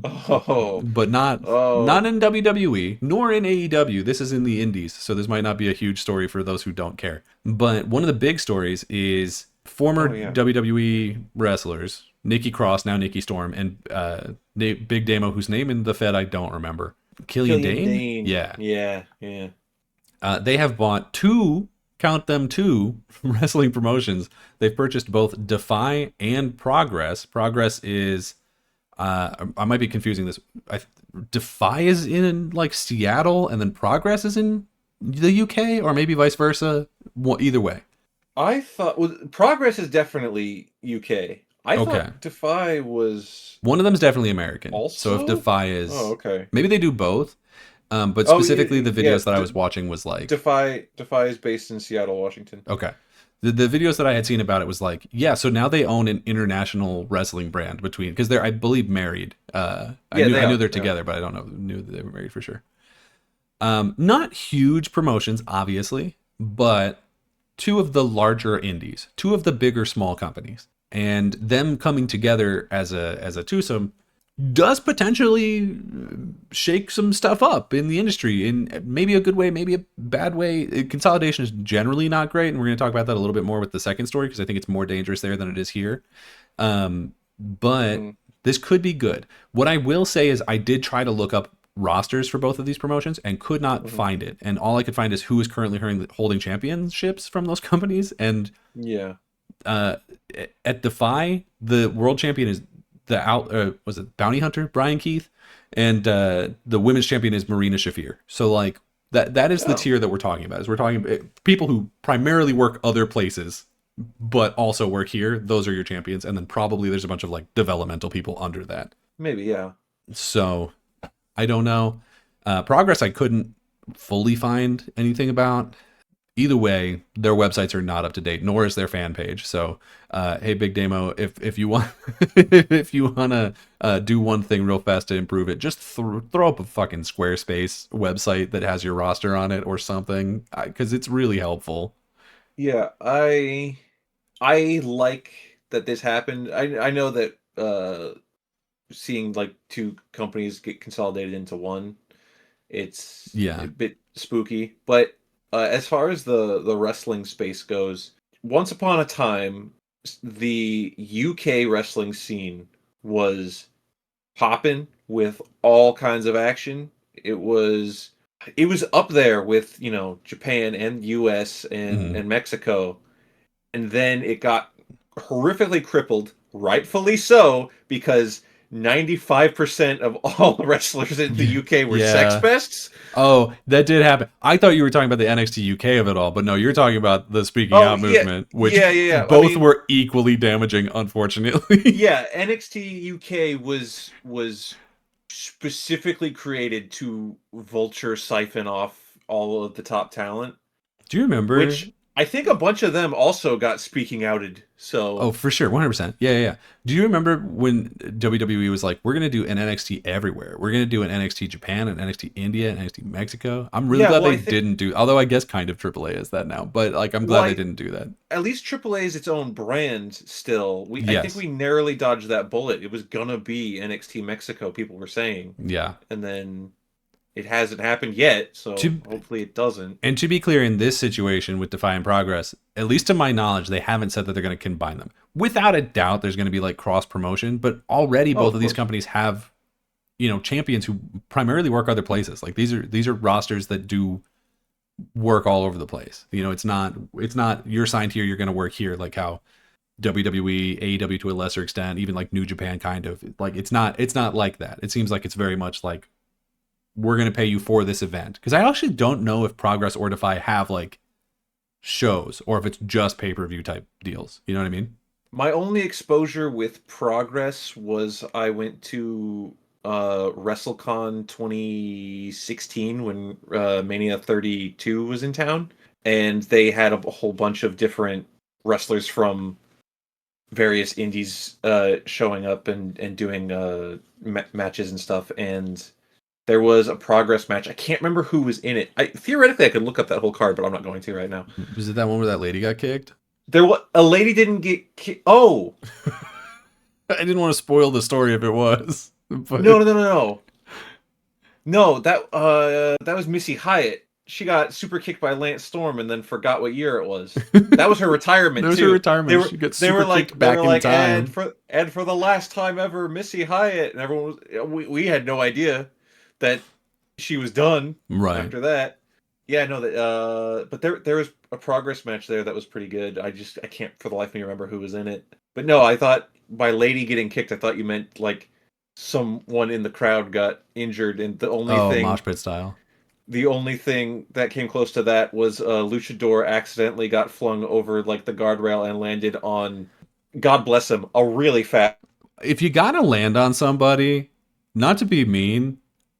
Oh. but not Oh. in WWE nor in AEW. This is in the indies, so this might not be a huge story for those who don't care. But one of the big stories is former Oh, yeah. WWE wrestlers Nikki Cross, now Nikki Storm, and Big Damo, whose name in the Fed I don't remember. Killian Dane? Yeah. Yeah. Yeah. They have bought count them two, wrestling promotions. They've purchased both Defy and Progress. Progress is, I might be confusing this. Defy is in like Seattle, and then Progress is in the UK, or maybe vice versa. Either way. I thought Progress is definitely UK. I Okay. thought Defy was One of them is definitely American. also. So if Defy is, Oh, okay. maybe they do both. But Oh, specifically the yeah, videos that I was watching was like Defy is based in Seattle, Washington. okay. The videos that I had seen about it was like, yeah, so now they own an international wrestling brand between because they're I believe married. I knew they're together, but I don't know knew that they were married for sure. Not huge promotions, obviously, but two of the larger indies, two of the bigger small companies, and them coming together as a twosome does potentially shake some stuff up in the industry in maybe a good way, maybe a bad way. Consolidation is generally not great, and we're going to talk about that a little bit more with the second story because I think it's more dangerous there than it is here. But this could be good. What I will say is I did try to look up rosters for both of these promotions and could not find it. And all I could find is who is currently holding championships from those companies. And Yeah. at Defy, the world champion is was it Bounty Hunter Brian Keith, and the women's champion is Marina Shafir. So like that is the tier that we're talking about. Is we're talking about people who primarily work other places but also work here. Those are your champions, and then probably there's a bunch of like developmental people under that. Maybe, yeah. So I don't know. Progress I couldn't fully find anything about. Either way, their websites are not up to date, nor is their fan page. So, hey, Big Damo, if you want if you want to do one thing real fast to improve it, just throw up a fucking Squarespace website that has your roster on it or something, because it's really helpful. Yeah, I like that this happened. I know that seeing like two companies get consolidated into one, it's Yeah. a bit spooky. But as far as the wrestling space goes, once upon a time, the UK wrestling scene was popping with all kinds of action. It was up there with, Japan and US and Mexico. And then it got horrifically crippled, rightfully so, because 95% of all wrestlers in the UK were sex pests. Oh, that did happen. I thought you were talking about the NXT UK of it all, but no, you're talking about the speaking out movement, which both were equally damaging, unfortunately. Yeah, NXT UK was specifically created to vulture siphon off all of the top talent. Do you remember I think a bunch of them also got speaking outed. Oh, So for sure, 100%. Yeah, yeah, yeah. Do you remember when WWE was like, "We're gonna do an NXT everywhere. We're gonna do an NXT Japan, and NXT India, and NXT Mexico." I'm really yeah, glad well, they didn't do. Although I guess kind of AAA is that now, but like I'm glad they well, didn't do that. at least AAA is its own brand still. I think Yes. we narrowly dodged that bullet. It was gonna be NXT Mexico, people were saying, Yeah. and then it hasn't happened yet. So To hopefully it doesn't. and to be clear, in this situation with Defy and Progress, at least to my knowledge, they haven't said that they're going to combine them. Without a doubt, there's going to be like cross promotion, but already Oh, both of of these course. companies have, champions who primarily work other places. Like these are rosters that do work all over the place. It's not you're signed here, you're going to work here, like how WWE, AEW to a lesser extent, even like New Japan kind of. Like it's not like that. It seems like it's very much like we're going to pay you for this event. Because I actually don't know if Progress or Defy have like shows or if it's just pay-per-view type deals. You know what I mean? My only exposure with Progress was I went to WrestleCon 2016 when Mania 32 was in town, and they had a whole bunch of different wrestlers from various indies showing up and doing matches and stuff. And there was a Progress match. I can't remember who was in it. Theoretically, I could look up that whole card, but I'm not going to right now. Was it that one where that lady got kicked? There was a lady didn't get oh. I didn't want to spoil the story if it was. But No, no, no, no, no. No, that was Missy Hyatt. She got super kicked by Lance Storm and then forgot what year it was. That was her retirement that was too. her retirement. She gets super kicked back in time. And for the last time ever, Missy Hyatt, and everyone was we had no idea that she was done Right. after that. Yeah, no, that but there was a Progress match there that was pretty good. I can't for the life of me remember who was in it. But no, I thought by lady getting kicked, I thought you meant like someone in the crowd got injured, and Mosh pit style. the only thing that came close to that was Luchador accidentally got flung over like the guardrail and landed on, God bless him, a really fat. If you gotta land on somebody, not to be mean,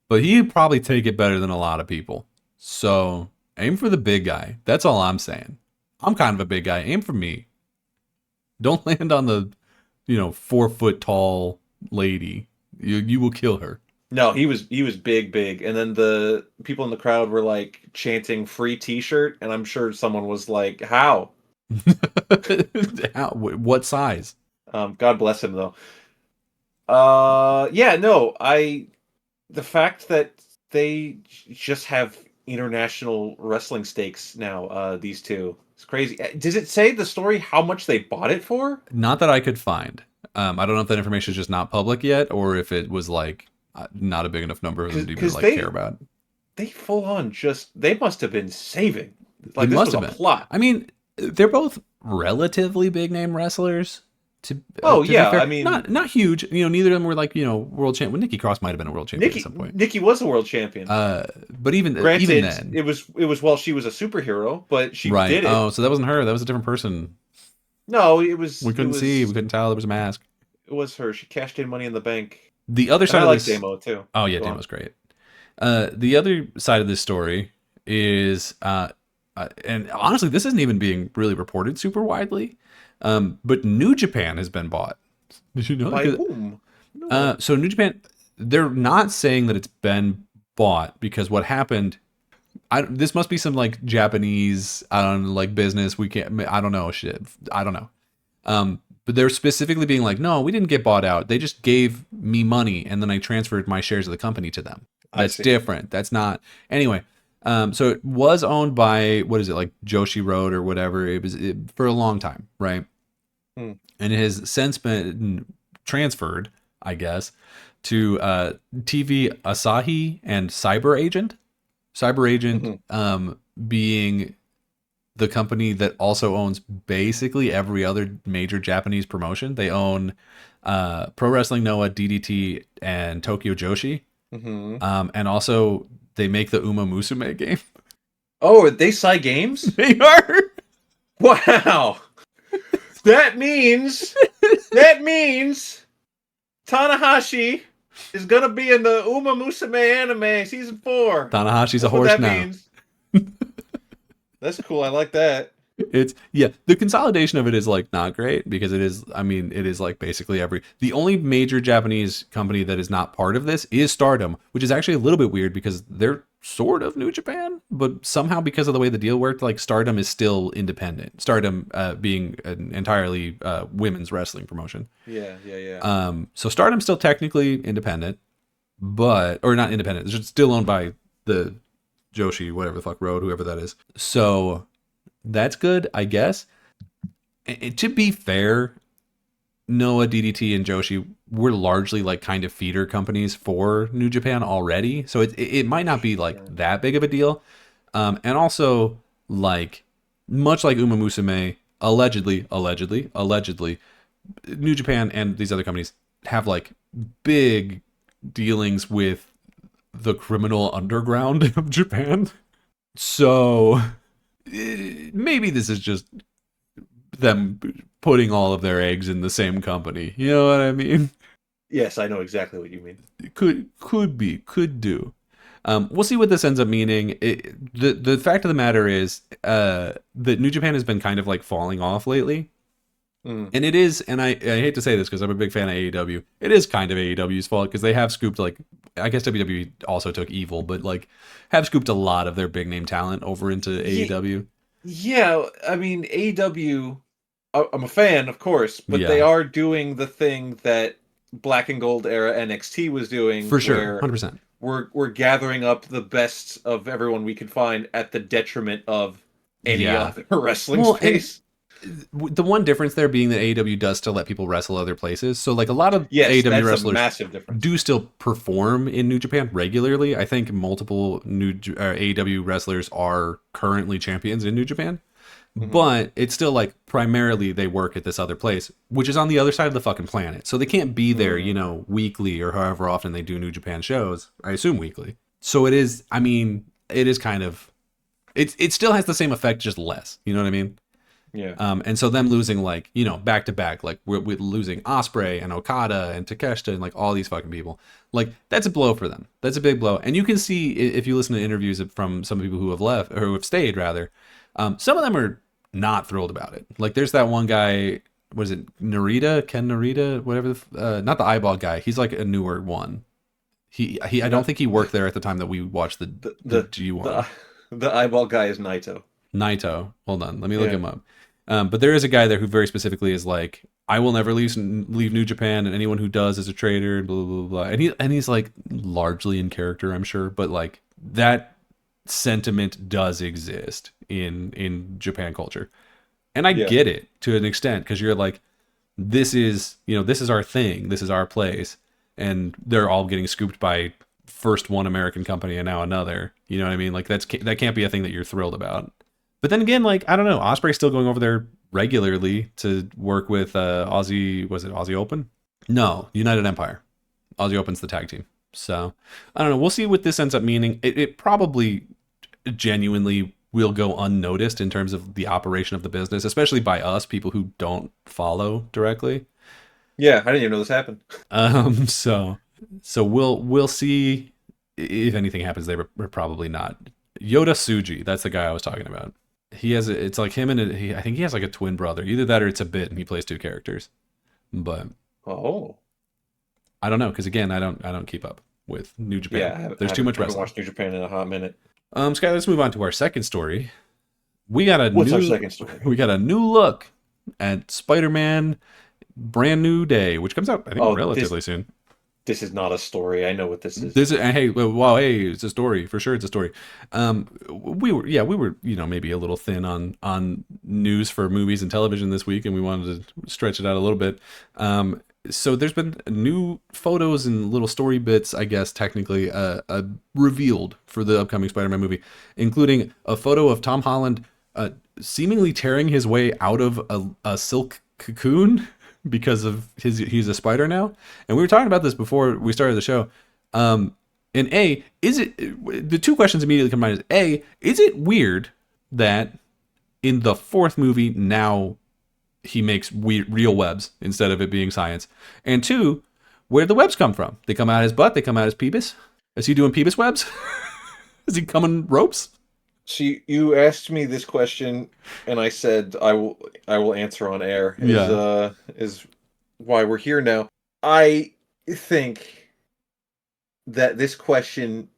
but he'd probably take it better than a lot of people. So aim for the big guy. That's all I'm saying. I'm kind of a big guy. Aim for me. Don't land on the, 4 foot tall lady. You will kill her. No, he was big, and then the people in the crowd were like chanting "free T-shirt," and I'm sure someone was like, "How?" What size? God bless him though. Yeah, no, the fact that they just have international wrestling stakes now, these two, it's crazy. Does it say the story how much they bought it for? Not that I could find. I don't know if that information is just not public yet, or if it was like not a big enough number for them to even like care about. They full on they must have been saving. Like It this must was have a been. plot. I mean, they're both relatively big name wrestlers. To yeah, be fair. I mean, not huge. Neither of them were like world champ. Well, Nikki Cross might have been a world champion at some point. Nikki was a world champion. But even Granted, then, it was while she was a superhero, but she right. did it. Oh, so that wasn't her. That was a different person. No, it was. We couldn't see. We couldn't tell. There was a mask. It was her. She cashed in Money in the Bank. The other side I of like this Demo too. Oh yeah, Damo's great. The other side of this story is, and honestly, this isn't even being really reported super widely. But New Japan has been bought. Did you know? By whom? No. So New Japan, they're not saying that it's been bought because what happened. This must be some like Japanese, I don't know, like business. We can't. I don't know. Shit. I don't know. But they're specifically being like, no, we didn't get bought out. They just gave me money and then I transferred my shares of the company to them. That's different. That's not. Anyway, so it was owned by, what is it, like Joshi Road or whatever. It was for a long time, right? And it has since been transferred, I guess, to TV Asahi and Cyber Agent. Cyber Agent being the company that also owns basically every other major Japanese promotion. They own Pro Wrestling Noah, DDT, and Tokyo Joshi. And also they make the Uma Musume game. Oh, are they Psy Games? They are. Wow. That means Tanahashi is gonna be in the Uma Musume anime season 4. Tanahashi's a horse now. Means. That's cool. I like that. It's yeah, the consolidation of it is like not great because it is, I mean, it is like basically the only major Japanese company that is not part of this is Stardom, which is actually a little bit weird because they're sort of New Japan, but somehow because of the way the deal worked, like Stardom is still independent. Stardom being an entirely women's wrestling promotion. Yeah, yeah, yeah. So Stardom's still technically independent, but or not independent. It's still owned by the Joshi, whatever the fuck Road, whoever that is. So that's good, I guess. And to be fair, Noah, DDT, and Joshi were largely like kind of feeder companies for New Japan already, so it might not be like that big of a deal. And also, like much like Uma Musume, allegedly, New Japan and these other companies have like big dealings with the criminal underground of Japan. So maybe this is just them putting all of their eggs in the same company. You know what I mean? Yes, I know exactly what you mean. Could do. We'll see what this ends up meaning. The fact of the matter is that New Japan has been kind of like falling off lately. And it is, and I hate to say this because I'm a big fan of AEW. It is kind of AEW's fault because they have scooped, like, I guess WWE also took Evil, but like have scooped a lot of their big name talent over into AEW. Yeah, I mean AEW. I'm a fan, of course, but they are doing the thing that Black and Gold era NXT was doing, for sure, 100%. We're gathering up the best of everyone we can find at the detriment of any other wrestling space. The one difference there being that AEW does still let people wrestle other places. So like a lot of AEW wrestlers massive difference. Do still perform in New Japan regularly. I think multiple AEW wrestlers are currently champions in New Japan. But it's still like primarily they work at this other place, which is on the other side of the fucking planet. So they can't be there, you know, weekly or however often they do New Japan shows. I assume weekly. So it is, I mean, it is kind of, it still has the same effect, just less. You know what I mean? Yeah. And so them losing like, you know, back to back, like we're losing Ospreay and Okada and Takeshita and like all these fucking people, like that's a blow for them. That's a big blow. And you can see if you listen to interviews from some people who have left or who have stayed rather, some of them are not thrilled about it. Like there's that one guy, was it Ken Narita, whatever, not the eyeball guy. He's like a newer one. I don't think he worked there at the time that we watched the G1. The eyeball guy is Naito. Hold on, let me look him up. But there is a guy there who very specifically is like, I will never leave New Japan, and anyone who does is a traitor, blah, blah, blah. And he's like largely in character, I'm sure, but like that sentiment does exist in Japan culture. And I get it to an extent, because you're like, this is our thing, this is our place, and they're all getting scooped by first one American company and now another. You know what I mean? Like that can't be a thing that you're thrilled about. But then again, like, I don't know, Ospreay's still going over there regularly to work with Aussie, was it Aussie Open? No, United Empire. Aussie Open's the tag team. So, I don't know, we'll see what this ends up meaning. It probably genuinely will go unnoticed in terms of the operation of the business, especially by us, people who don't follow directly. Yeah, I didn't even know this happened. So we'll see if anything happens. They were probably not. Yoda Tsuji, that's the guy I was talking about. It's like him and I think he has like a twin brother. Either that or it's a bit and he plays two characters. But I don't know, because again, I don't keep up with New Japan. Yeah, there's too much wrestling. I haven't watched New Japan in a hot minute. Sky, let's move on to our second story. What's our second story? We got a new look at Spider-Man Brand New Day, which comes out I think relatively soon. This is not a story. I know what this is. Hey, it's a story for sure. It's a story. We were maybe a little thin on news for movies and television this week, and we wanted to stretch it out a little bit. So there's been new photos and little story bits, I guess technically, revealed for the upcoming Spider-Man movie, including a photo of Tom Holland seemingly tearing his way out of a silk cocoon. Because of he's a spider now. And we were talking about this before we started the show. And the two questions immediately come to mind is, is it weird that in the fourth movie now he makes real webs instead of it being science? And two, where did the webs come from? They come out his butt? They come out his peebus? Is he doing peebus webs? Is he coming ropes? So you asked me this question, and I said I will answer on air. Yeah. Is why we're here now. I think that this question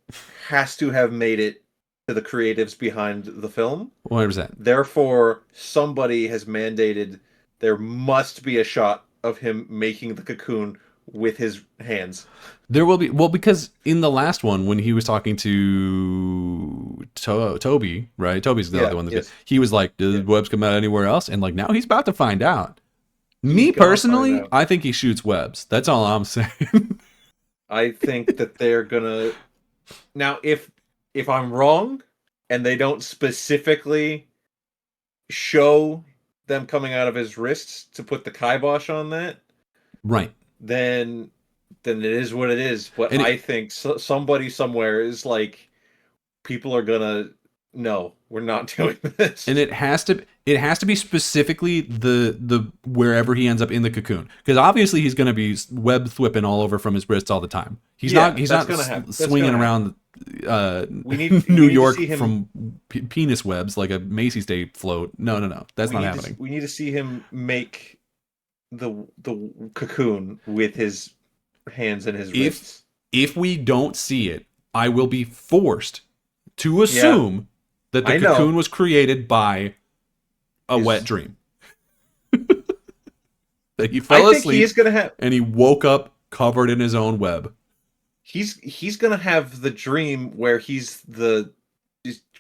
has to have made it to the creatives behind the film. 100%. Therefore, somebody has mandated there must be a shot of him making the cocoon with his hands. There will be, well, because in the last one, when he was talking to Toby, right? Toby's the other Yeah, one. yes. He was like, "Did Yeah. webs come out anywhere else?" And like now he's about to find out. He's Me gonna find personally, out. I think he shoots webs. That's all I'm saying. I think that they're gonna now if I'm wrong and they don't specifically show them coming out of his wrists to put the kibosh on that, Right. then it is what it is. But And I think somebody somewhere is like, people are gonna, no, we're not doing this. and it has to be specifically the wherever he ends up in the cocoon, because obviously he's going to be web thwipping all over from his wrists all the time. He's Yeah, not that's gonna happen. That's swinging gonna around We need New we need to York see him. from penis webs like a Macy's Day float. No, that's We not need happening. we need to see him make the cocoon with his hands and his wrists. If we don't see it, I will be forced to assume that the I know. cocoon was created by a His- wet dream. That he I fell think asleep he's gonna have and he woke up covered in his own web. he's gonna have the dream where he's the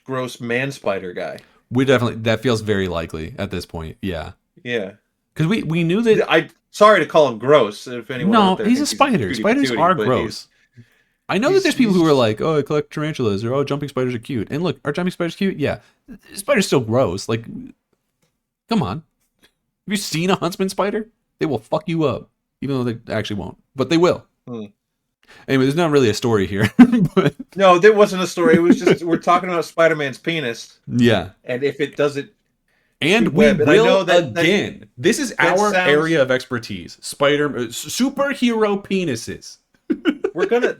gross man spider guy. That feels very likely at this point. Yeah. Yeah. Because we knew that. I sorry to call him gross if anyone No, out there he's a thinks spider. cutie Spiders patootie, are but gross. I know that he's- there's people he's- who are like, oh, I collect tarantulas, or oh, jumping spiders are cute. And look, are jumping spiders cute? Yeah. Spiders still gross. Like, come on. Have you seen a huntsman spider? They will fuck you up. Even though they actually won't. But they will. Anyway, there's not really a story here. But No, there wasn't a story. It was just we're talking about Spider-Man's penis, yeah. and if it doesn't, And shoot we web. And I will know that again. This is that our sounds- area of expertise. Superhero penises.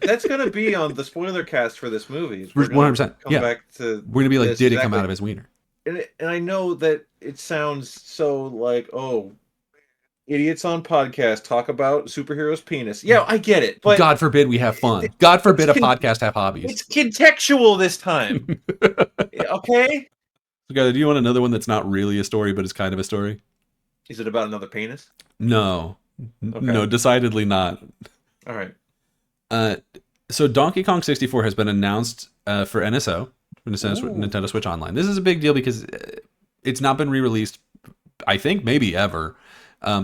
that's gonna be on the spoiler cast for this movie. 100%. Come Yeah. back to We're gonna be like, this, did it come exactly. out of his wiener? And I know that it sounds so like, oh, idiots on podcast talk about superheroes' penis. Yeah, I get it, but God forbid we have fun. God forbid a podcast have hobbies. it's contextual this time. Okay? So, do you want another one that's not really a story, but is kind of a story? Is it about another penis? No. Okay. No, decidedly not. All right. So Donkey Kong 64 has been announced for NSO, Nintendo Switch Online. This is a big deal because it's not been re-released, I think, maybe ever.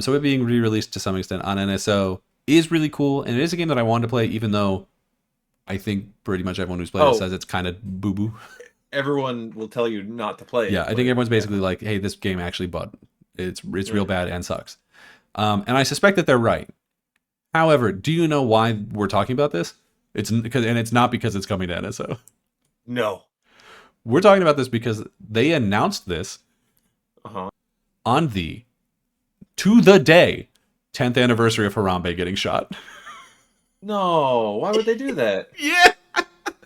So it being re-released to some extent on NSO is really cool, and it is a game that I wanted to play, even though I think pretty much everyone who's played it says it's kind of boo-boo. Everyone will tell you not to play it. Yeah, I think everyone's basically like, hey, this game actually, but it's real bad and sucks. And I suspect that they're right. However, do you know why we're talking about this? It's not because it's coming to NSO. No. We're talking about this because they announced this on the to the day 10th anniversary of Harambe getting shot. No. Why would they do that? Yeah. I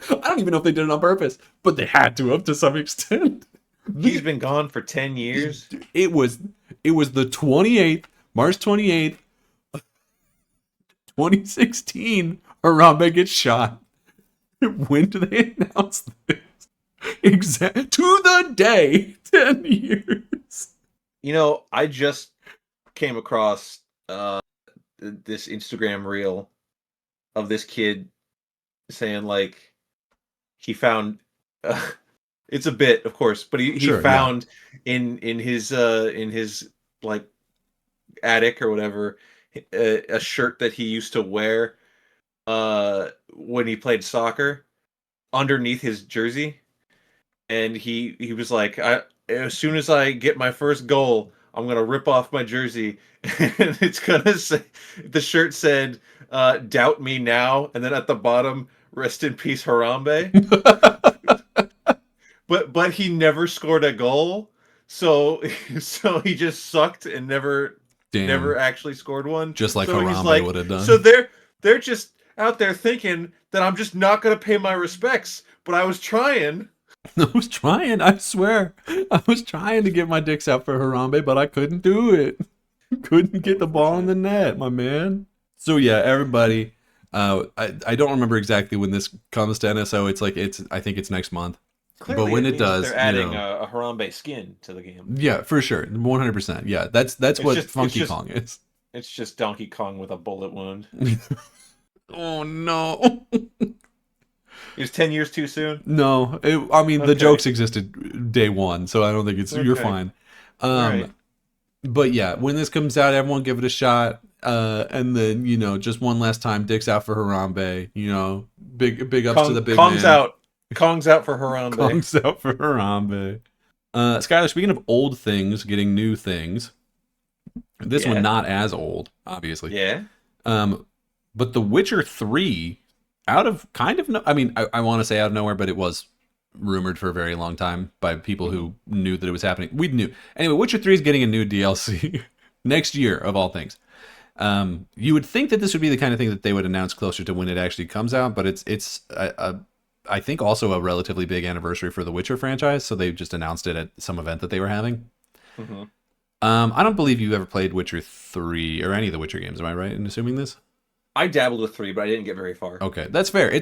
don't even know if they did it on purpose, but they had to have to some extent. He's been gone for 10 years. It was the 28th, March 28th, 2016, Harambe gets shot. When do they announce this? To the day, 10 years. You know, I just came across this Instagram reel of this kid saying, like, he found it's a bit, of course, but he found in his like attic or whatever a shirt that he used to wear when he played soccer underneath his jersey, and he was like, as soon as I get my first goal, I'm gonna rip off my jersey, and it's gonna say, the shirt said, "Doubt me now," and then at the bottom, "Rest in peace, Harambe." but he never scored a goal, so he just sucked and never actually scored one. Just like so Harambe would have done. So they're just out there thinking that I'm just not gonna pay my respects, but I was trying. I was trying, I swear. I was trying to get my dicks out for Harambe, but I couldn't do it. Couldn't get the ball in the net, my man. So yeah, everybody. I don't remember exactly when this comes to NSO. I think it's next month. But Clearly, when it it means that does, they're adding a Harambe skin to the game. yeah, for sure, 100%. Yeah, that's It's what just it's Funky just Kong is. it's just Donkey Kong with a bullet wound. Oh no. It was 10 years too soon. No, I mean the Okay. jokes existed day one, so I don't think you're Okay. fine. All right. But yeah, when this comes out, everyone give it a shot. And then just one last time, dicks out for Harambe. Big ups to the big Kong's man. out. Kong's out for Harambe. Kong's out for Harambe. Skyler, speaking of old things, getting new things. This one Yeah. not as old, obviously. Yeah. But The Witcher 3, out of kind of no, I mean, I want to say out of nowhere, but it was rumored for a very long time by people who knew that it was happening. We knew. Anyway, Witcher 3 is getting a new DLC next year, of all things. You would think that this would be the kind of thing that they would announce closer to when it actually comes out, but I think also a relatively big anniversary for the Witcher franchise, so they just announced it at some event that they were having. Mm-hmm. I don't believe you ever played Witcher 3 or any of the Witcher games. Am I right in assuming this? I dabbled with 3, but I didn't get very far. Okay, that's fair.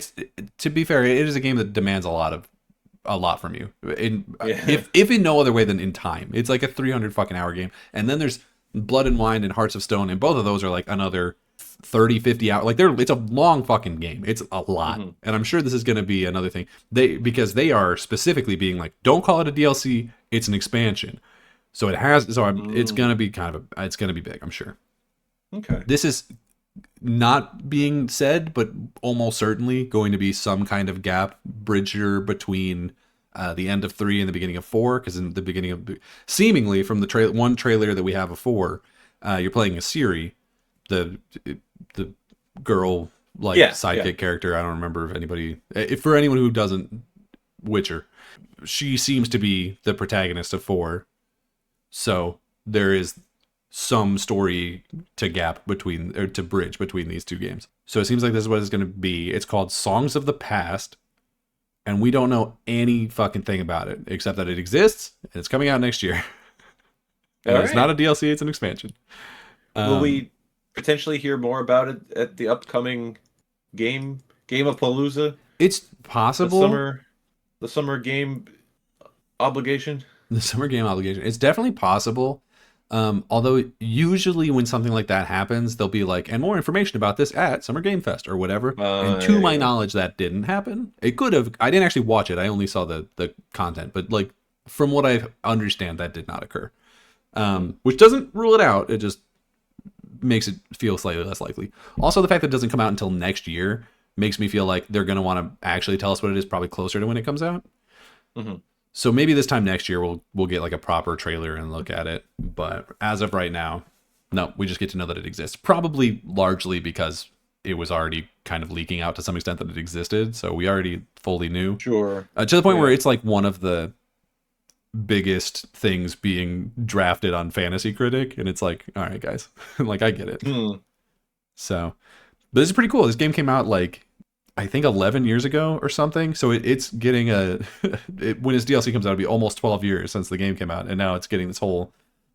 To be fair, it is a game that demands a lot from you. Yeah. If in no other way than in time. It's like a 300 fucking hour game. And then there's Blood and Wine and Hearts of Stone, and both of those are like another 30, 50 hours. Like it's a long fucking game. It's a lot. Mm-hmm. And I'm sure this is going to be another thing. Because they are specifically being like, don't call it a DLC, it's an expansion. So it's going to be it's going to be big, I'm sure. Okay. This is not being said, but almost certainly going to be some kind of gap bridger between the end of 3 and the beginning of 4, because in the beginning of seemingly from the one trailer that we have of 4, you're playing a Ciri, the girl sidekick character. I don't remember if anybody, for anyone who doesn't Witcher, she seems to be the protagonist of 4, so there is some story to bridge between these two games. So it seems like this is what it's going to be. It's called Songs of the Past, and we don't know any fucking thing about it except that it exists and it's coming out next year. And it's not a DLC, it's an expansion. Will we potentially hear more about it at the upcoming Game of Palooza? It's possible. The summer game obligation. The summer game obligation. It's definitely possible. Although usually when something like that happens, they'll be like, and more information about this at Summer Game Fest or whatever. And to my knowledge, that didn't happen. It could have. I didn't actually watch it. I only saw the content. But like from what I understand, that did not occur. Which doesn't rule it out. It just makes it feel slightly less likely. Also, the fact that it doesn't come out until next year makes me feel like they're going to want to actually tell us what it is probably closer to when it comes out. Mm-hmm. So maybe this time next year we'll get like a proper trailer and look at it. But as of right now, no, we just get to know that it exists. Probably largely because it was already kind of leaking out to some extent that it existed. So we already fully knew. Sure. To the point where it's like one of the biggest things being drafted on Fantasy Critic. And it's like, all right, guys, like I get it. So, but this is pretty cool. This game came out like, I think 11 years ago or something. So it's getting when its DLC comes out, it'll be almost 12 years since the game came out. And now it's getting this whole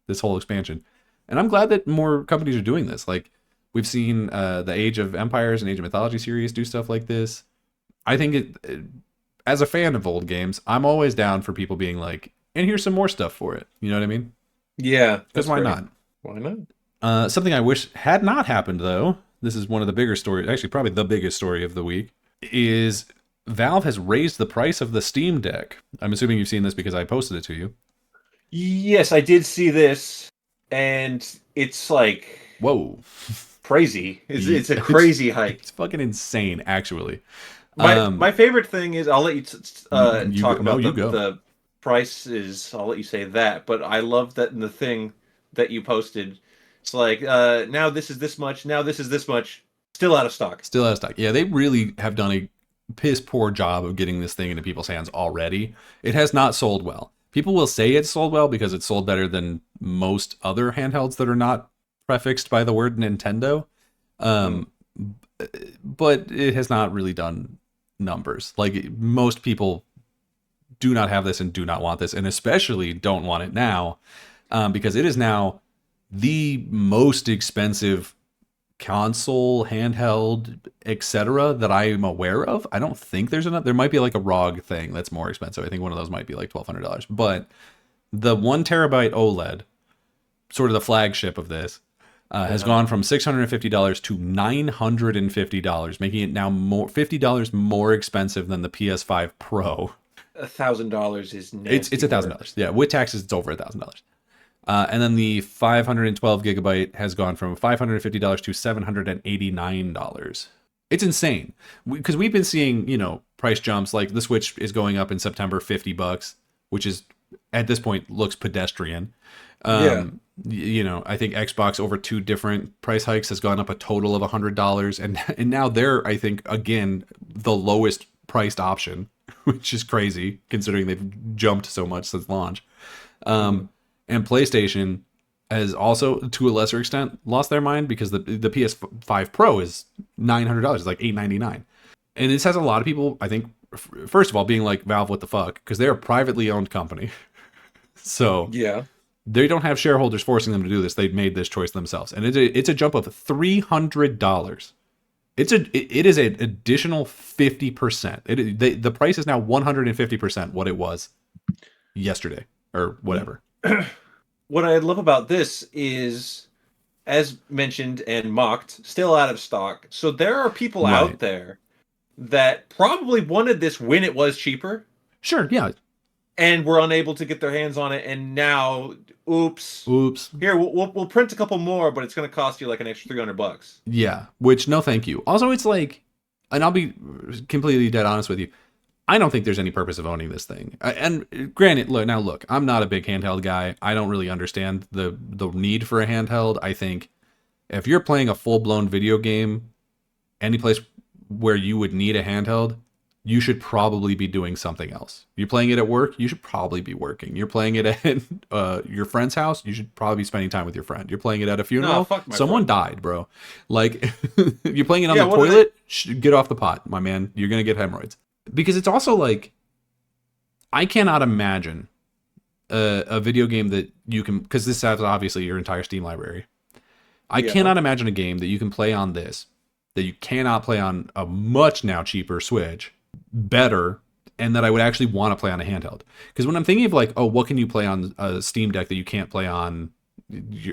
expansion. And I'm glad that more companies are doing this. Like we've seen the Age of Empires and Age of Mythology series do stuff like this. I think as a fan of old games, I'm always down for people being like, and here's some more stuff for it. You know what I mean? Yeah. Because why not? Why not? Something I wish had not happened, though, this is one of the bigger stories, actually probably the biggest story of the week, is Valve has raised the price of the Steam Deck. I'm assuming you've seen this because I posted it to you. Yes, I did see this, and it's like... Whoa. Crazy. It's a crazy hike. It's fucking insane, actually. My favorite thing is, I'll let you talk about the prices. I'll let you say that, but I love that in the thing that you posted, it's like, now this is this much, now this is this much, still out of stock. Still out of stock. Yeah, they really have done a piss poor job of getting this thing into people's hands already. It has not sold well. People will say it's sold well because it's sold better than most other handhelds that are not prefixed by the word Nintendo. But it has not really done numbers. Like most people do not have this and do not want this, and especially don't want it now, because it is now the most expensive console, handheld, etc. that I am aware of. I don't think there's another. There might be like a ROG thing that's more expensive. I think one of those might be like $1,200. But the 1 terabyte OLED, sort of the flagship of this, has gone from $650 to $950, making it now $50 more expensive than the PS5 Pro. $1,000 is nasty. It's $1,000. Yeah, with taxes, it's over $1,000. And then the 512 gigabyte has gone from $550 to $789. It's insane because we've been seeing, price jumps. Like the Switch is going up in September, $50, which is at this point looks pedestrian. I think Xbox over 2 different price hikes has gone up a total of $100, and now they're, I think, again the lowest priced option, which is crazy considering they've jumped so much since launch. And PlayStation has also, to a lesser extent, lost their mind because the PS5 Pro is $900. It's like $899. And this has a lot of people, I think, first of all, being like, Valve, what the fuck? Because they're a privately owned company. So yeah, they don't have shareholders forcing them to do this. They've made this choice themselves. And it's a jump of $300. It is an additional 50%. The price is now 150% what it was yesterday or whatever. What I love about this is, as mentioned and mocked, still out of stock. So there are people out there that probably wanted this when it was cheaper. Sure, yeah. And were unable to get their hands on it, and now, oops. Here, we'll print a couple more, but it's going to cost you like an extra $300. Yeah, which no, thank you. Also, it's like, and I'll be completely dead honest with you, I don't think there's any purpose of owning this thing. And granted, look, I'm not a big handheld guy. I don't really understand the need for a handheld. I think if you're playing a full-blown video game, any place where you would need a handheld, you should probably be doing something else. You're playing it at work, you should probably be working. You're playing it at your friend's house, you should probably be spending time with your friend. You're playing it at a funeral, someone died, bro. Like, you're playing it on the toilet, get off the pot, my man. You're going to get hemorrhoids. Because it's also like, I cannot imagine a video game that you can, because this has obviously your entire Steam library. I cannot imagine a game that you can play on this, that you cannot play on a much now cheaper Switch, better, and that I would actually want to play on a handheld. Because when I'm thinking of like, oh, what can you play on a Steam Deck that you can't play on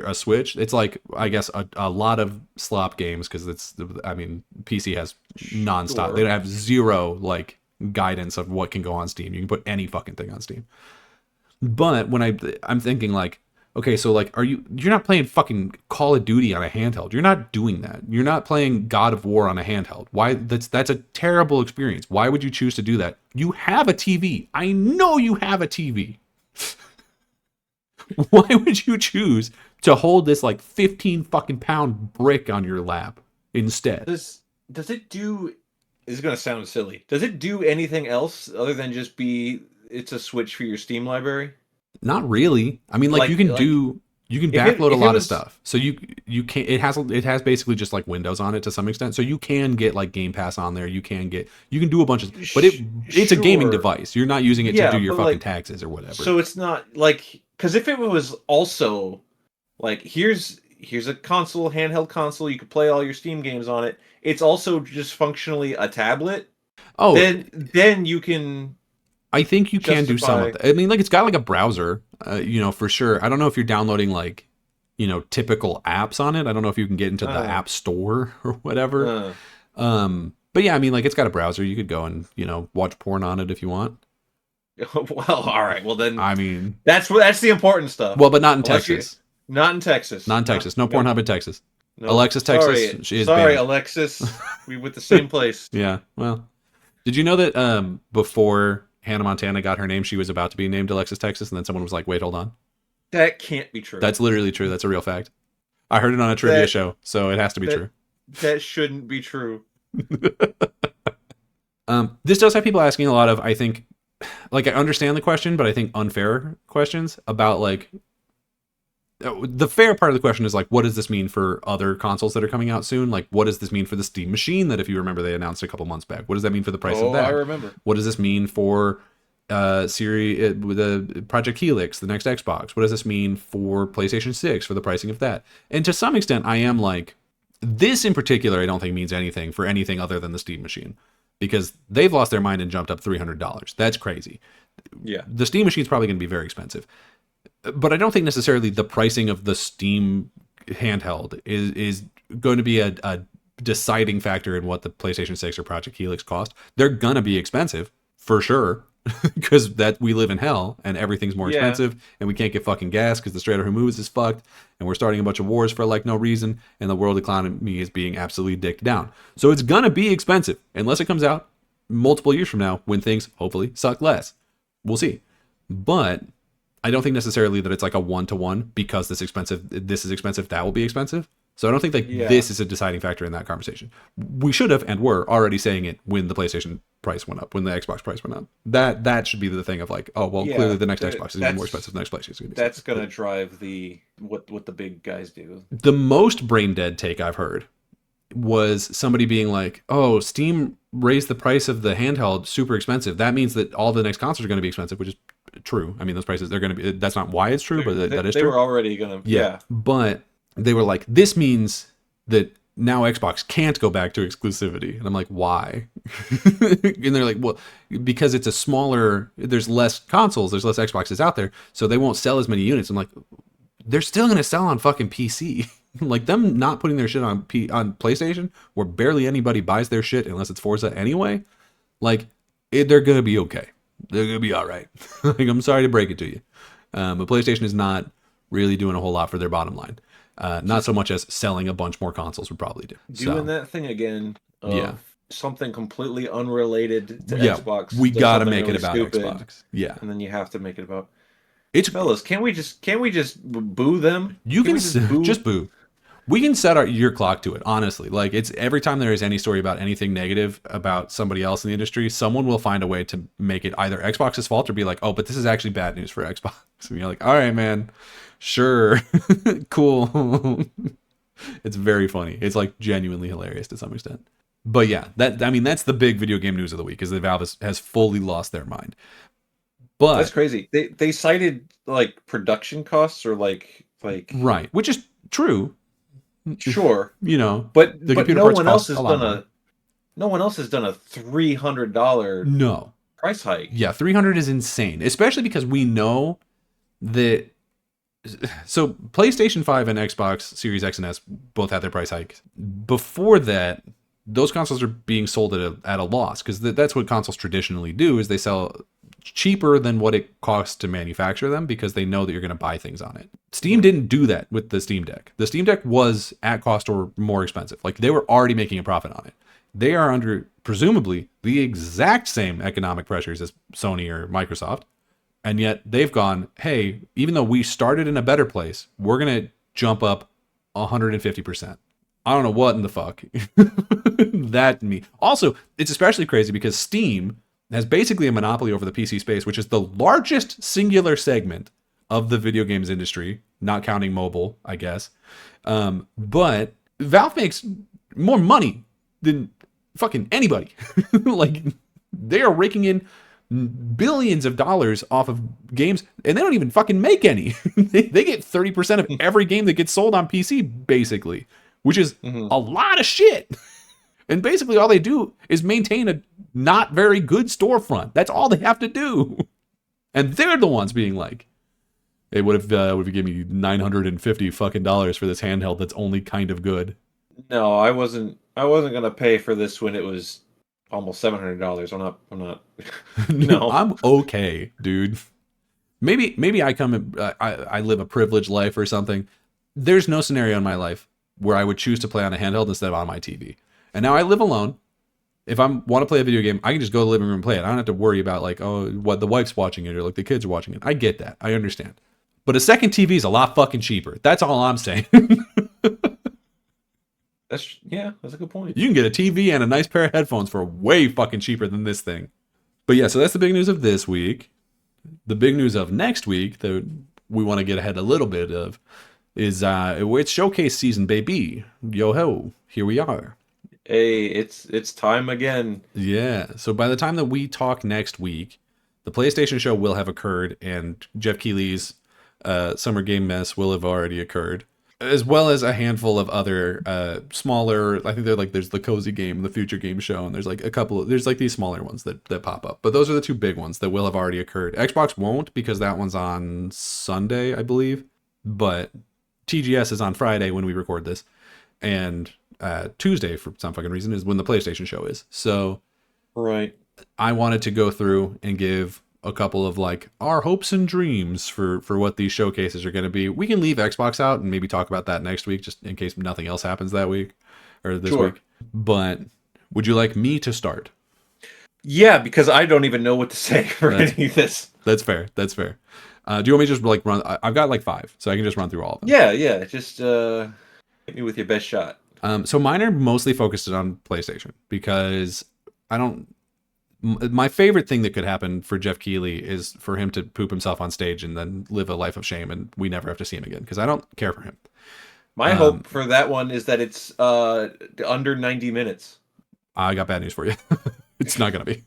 a Switch? It's like, I guess, a lot of slop games, because PC has nonstop. Sure. They have zero, like, guidance of what can go on Steam. You can put any fucking thing on Steam. But when I'm thinking like, okay, so like, you're not playing fucking Call of Duty on a handheld. You're not doing that. You're not playing God of War on a handheld. Why? That's a terrible experience. Why would you choose to do that? You have a TV. I know you have a TV. Why would you choose to hold this like 15 fucking pound brick on your lap instead? Does it do? This is going to sound silly. Does it do anything else other than just it's a Switch for your Steam library? Not really. I mean, like you can backload a lot of stuff. So you can, it has basically just like Windows on it to some extent. So you can get like Game Pass on there. You can do a bunch of, but it's a gaming device. You're not using it to do your fucking taxes or whatever. So it's not like, because if it was also like, here's a handheld console, you could play all your Steam games on it. It's also just functionally a tablet. Oh, then you can. I think you can do some of that. I mean, like, it's got like a browser, for sure. I don't know if you're downloading like, typical apps on it. I don't know if you can get into the App Store or whatever. But yeah, I mean, like, it's got a browser. You could go and watch porn on it if you want. Well, all right. Well, then. I mean, that's the important stuff. Well, but not in Texas. Not in Texas. Not in Texas. No Pornhub in Texas. No. Alexis, Texas. She is banned. Alexis. We went the same place. Yeah. Well, did you know that before Hannah Montana got her name, she was about to be named Alexis, Texas, and then someone was like, "Wait, hold on." That can't be true. That's literally true. That's a real fact. I heard it on a trivia show, so it has to be true. That shouldn't be true. This does have people asking a lot of, I think, like, I understand the question, but I think unfair questions about like. The fair part of the question is like, what does this mean for other consoles that are coming out soon? Like, what does this mean for the Steam Machine that, if you remember, they announced a couple months back? What does that mean for the price of that? I remember. What does this mean for with the Project Helix, the next Xbox. What does this mean for PlayStation 6 for the pricing of that? And to some extent, I am like, this in particular, I don't think means anything for anything other than the Steam machine, because they've lost their mind and jumped up $300. That's crazy. Yeah. The Steam machine's probably going to be very expensive, but I don't think necessarily the pricing of the Steam handheld is going to be a deciding factor in what the PlayStation 6 or Project Helix cost. They're going to be expensive for sure, because that we live in hell and everything's more Yeah. expensive and we can't get fucking gas because the Strait of Hormuz is fucked and we're starting a bunch of wars for like no reason and the world economy is being absolutely dicked down. So it's gonna be expensive unless it comes out multiple years from now when things hopefully suck less. We'll see. But I don't think necessarily that it's like a one-to-one because this is expensive, that will be expensive. So I don't think that this is a deciding factor in that conversation. We should have and were already saying it when the PlayStation price went up, when the Xbox price went up. That should be the thing of like, oh, well, clearly the next Xbox is going to be more expensive. The next PlayStation is going to be That's expensive. going to drive what the big guys do. The most brain dead take I've heard was somebody being like, oh, Steam raised the price of the handheld super expensive. That means that all the next consoles are going to be expensive, which is true. I mean, those prices, they're going to be, that's not why it's true, but that is true. They were already going to, yeah. But they were like, this means that now Xbox can't go back to exclusivity. And I'm like, why? And they're like, well, because it's a smaller, there's less consoles, there's less Xboxes out there, so they won't sell as many units. I'm like, they're still going to sell on fucking PC. Like, them not putting their shit on PlayStation, where barely anybody buys their shit unless it's Forza anyway, like, they're going to be okay. They're going to be all right. Like, I'm sorry to break it to you. But PlayStation is not really doing a whole lot for their bottom line. Not so much as selling a bunch more consoles would probably do. Doing that thing again. Something completely unrelated to Xbox. We gotta make it about Xbox. Yeah, and then you have to make it about. Fellas, can't we just boo them? You can just boo. We can set your clock to it. Honestly, like, it's every time there is any story about anything negative about somebody else in the industry, someone will find a way to make it either Xbox's fault or be like, oh, but this is actually bad news for Xbox. And you're like, all right, man. Sure. Cool. It's very funny. It's like genuinely hilarious to some extent. But yeah, that's the big video game news of the week, is that Valve has fully lost their mind. But that's crazy. They cited like production costs or like right, which is true. Sure. You know, but no one else has done a $300 price hike. Yeah, $300 is insane, especially because we know that. So PlayStation 5 and Xbox Series X and S both had their price hikes. Before that, those consoles are being sold at a loss, because that's what consoles traditionally do, is they sell cheaper than what it costs to manufacture them, because they know that you're going to buy things on it. Steam didn't do that with the Steam Deck. The Steam Deck was at cost or more expensive. Like, they were already making a profit on it. They are under, presumably, the exact same economic pressures as Sony or Microsoft. And yet they've gone, hey, even though we started in a better place, we're going to jump up 150%. I don't know what in the fuck that means. Also, it's especially crazy because Steam has basically a monopoly over the PC space, which is the largest singular segment of the video games industry, not counting mobile, I guess. But Valve makes more money than fucking anybody. Like, they are raking in billions of dollars off of games, and they don't even fucking make any. They get 30% of every game that gets sold on PC, basically, which is a lot of shit. And basically all they do is maintain a not very good storefront. That's all they have to do. And they're the ones being like, hey, what if you give me $950 fucking dollars for this handheld that's only kind of good? No, I wasn't gonna pay for this when it was almost $700. I'm not. No, I'm okay, dude. Maybe I live a privileged life or something. There's no scenario in my life where I would choose to play on a handheld instead of on my TV. And now I live alone. If I want to play a video game, I can just go to the living room and play it. I don't have to worry about like, oh, what the wife's watching it or like the kids are watching it. I get that. I understand. But a second TV is a lot fucking cheaper. That's all I'm saying. That's a good point. You can get a TV and a nice pair of headphones for way fucking cheaper than this thing. But yeah, so that's the big news of this week. The big news of next week that we want to get ahead a little bit of is it's showcase season, baby. Yo ho, here we are. Hey, it's time again. Yeah. So by the time that we talk next week, The PlayStation show will have occurred, and Jeff Keighley's Summer Game Mess will have already occurred, as well as a handful of other smaller. I think they're like there's the Cozy Game, the Future Game Show, and there's like a couple. There's like these smaller ones that pop up, but those are the two big ones that will have already occurred. Xbox won't because that one's on Sunday, I believe, but TGS is on Friday when we record this, and Tuesday for some fucking reason is when the PlayStation show is. So, right. I wanted to go through and give a couple of like our hopes and dreams for what these showcases are going to be. We can leave Xbox out and maybe talk about that next week, just in case nothing else happens that week or this week. But would you like me to start? Yeah, because I don't even know what to say for any of this. That's fair. That's fair. Do you want me to just like run? I've got like 5, so I can just run through all of them. Yeah. Just hit me with your best shot. So mine are mostly focused on PlayStation because my favorite thing that could happen for Jeff Keighley is for him to poop himself on stage and then live a life of shame and we never have to see him again because I don't care for him. My hope for that one is that it's under 90 minutes. I got bad news for you. It's not going to be.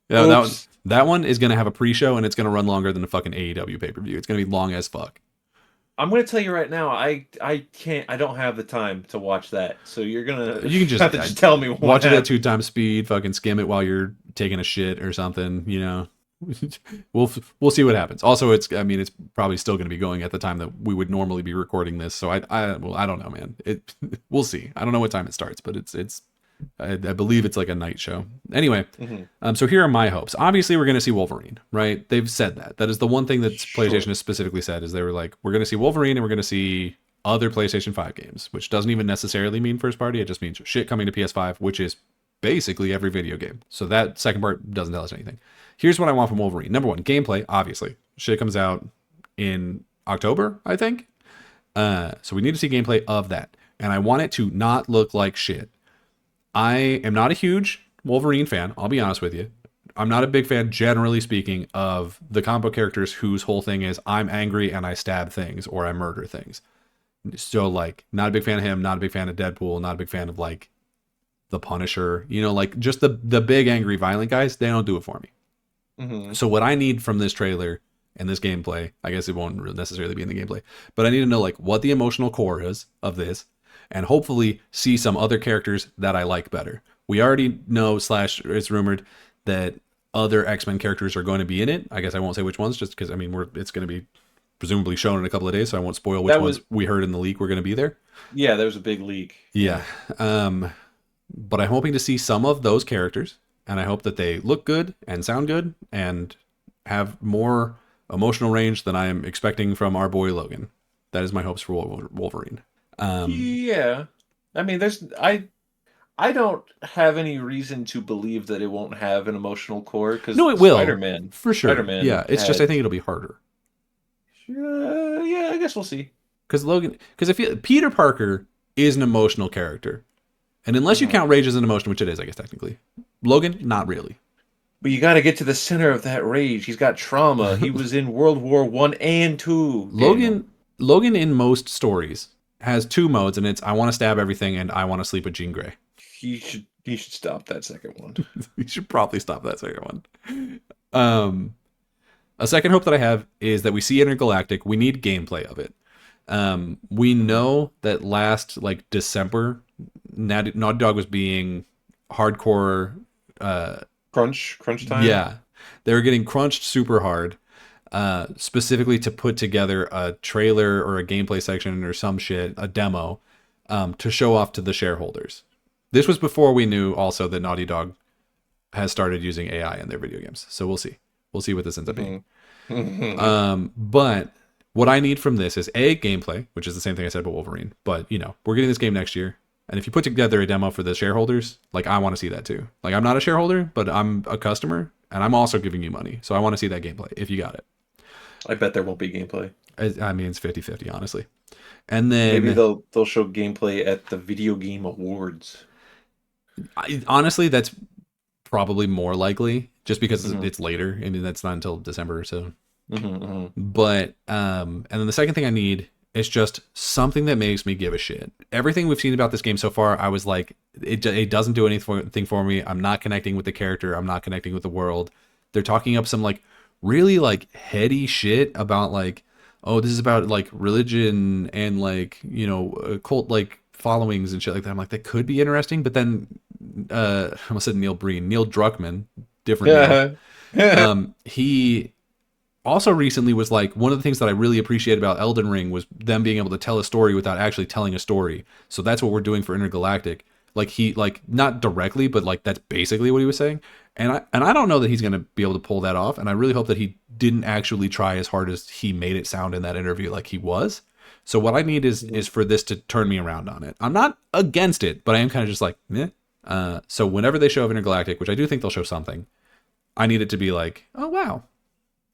Yeah, that one is going to have a pre-show and it's going to run longer than a fucking AEW pay-per-view. It's going to be long as fuck. I'm going to tell you right now, I don't have the time to watch that. So you can just have to just tell me what watch it at 2x speed, fucking skim it while you're taking a shit or something, We'll see what happens. Also, it's probably still going to be going at the time that we would normally be recording this. So I don't know, man. We'll see. I don't know what time it starts, but I believe it's like a night show. Anyway, so here are my hopes. Obviously, we're going to see Wolverine, right? They've said that. That is the one thing that PlayStation has specifically said is they were like, we're going to see Wolverine and we're going to see other PlayStation 5 games, which doesn't even necessarily mean first party. It just means shit coming to PS5, which is basically every video game. So that second part doesn't tell us anything. Here's what I want from Wolverine. Number 1, gameplay, obviously. Shit comes out in October, I think. So we need to see gameplay of that. And I want it to not look like shit. I am not a huge Wolverine fan, I'll be honest with you. I'm not a big fan, generally speaking, of the comic book characters whose whole thing is I'm angry and I stab things or I murder things. So, like, not a big fan of him, not a big fan of Deadpool, not a big fan of, like, the Punisher. Like, just the big, angry, violent guys, they don't do it for me. So what I need from this trailer and this gameplay, I guess it won't necessarily be in the gameplay, but I need to know, like, what the emotional core is of this, and hopefully see some other characters that I like better. We already know, it's rumored that other X-Men characters are going to be in it. I guess I won't say which ones, just because, it's going to be presumably shown in a couple of days, so I won't spoil which ones we heard in the leak were going to be there. Yeah, there was a big leak. Yeah. But I'm hoping to see some of those characters, and I hope that they look good and sound good and have more emotional range than I am expecting from our boy Logan. That is my hopes for Wolverine. Yeah. I don't have any reason to believe that it won't have an emotional core, because no, it will. Spiderman. For sure. Spiderman, yeah, it's just I think it'll be harder. Yeah, I guess we'll see. Because I feel Peter Parker is an emotional character. And unless you count rage as an emotion, which it is, I guess, technically. Logan, not really. But you got to get to the center of that rage. He's got trauma. He was in World War I and II. Logan in most stories has 2 modes, and it's I want to stab everything and I want to sleep with Jean Grey. He should stop that second one. You should probably stop that second one. A second hope that I have is that we see Intergalactic. We need gameplay of it. We know that last December, Naughty Dog was being hardcore crunch time. Yeah, they were getting crunched super hard, specifically to put together a trailer or a gameplay section or some shit, a demo, to show off to the shareholders. This was before we knew also that Naughty Dog has started using AI in their video games. So we'll see. We'll see what this ends up being. But what I need from this is gameplay, which is the same thing I said about Wolverine. But, we're getting this game next year. And if you put together a demo for the shareholders, I want to see that too. I'm not a shareholder, but I'm a customer, and I'm also giving you money. So I want to see that gameplay, if you got it. I bet there won't be gameplay. It's 50-50, honestly. And then maybe they'll show gameplay at the Video Game Awards. Honestly, that's probably more likely, just because it's later. That's not until December or so. But and then the second thing I need is just something that makes me give a shit. Everything we've seen about this game so far, I was like, it doesn't do anything for me. I'm not connecting with the character. I'm not connecting with the world. They're talking up some really like heady shit about like, oh, this is about like religion and like, you know, cult like followings and shit like that. I'm like, that could be interesting. But then I almost said Neil Breen, Neil Druckmann, different Neil. He also recently was like, one of the things that I really appreciate about Elden Ring was them being able to tell a story without actually telling a story. So that's what we're doing for Intergalactic. Like he like not directly, but like that's basically what he was saying. And I don't know that he's gonna be able to pull that off. And I really hope that he didn't actually try as hard as he made it sound in that interview like he was. So what I need is for this to turn me around on it. I'm not against it, but I am kind of just like, meh. So whenever they show Intergalactic, which I do think they'll show something, I need it to be like, oh wow.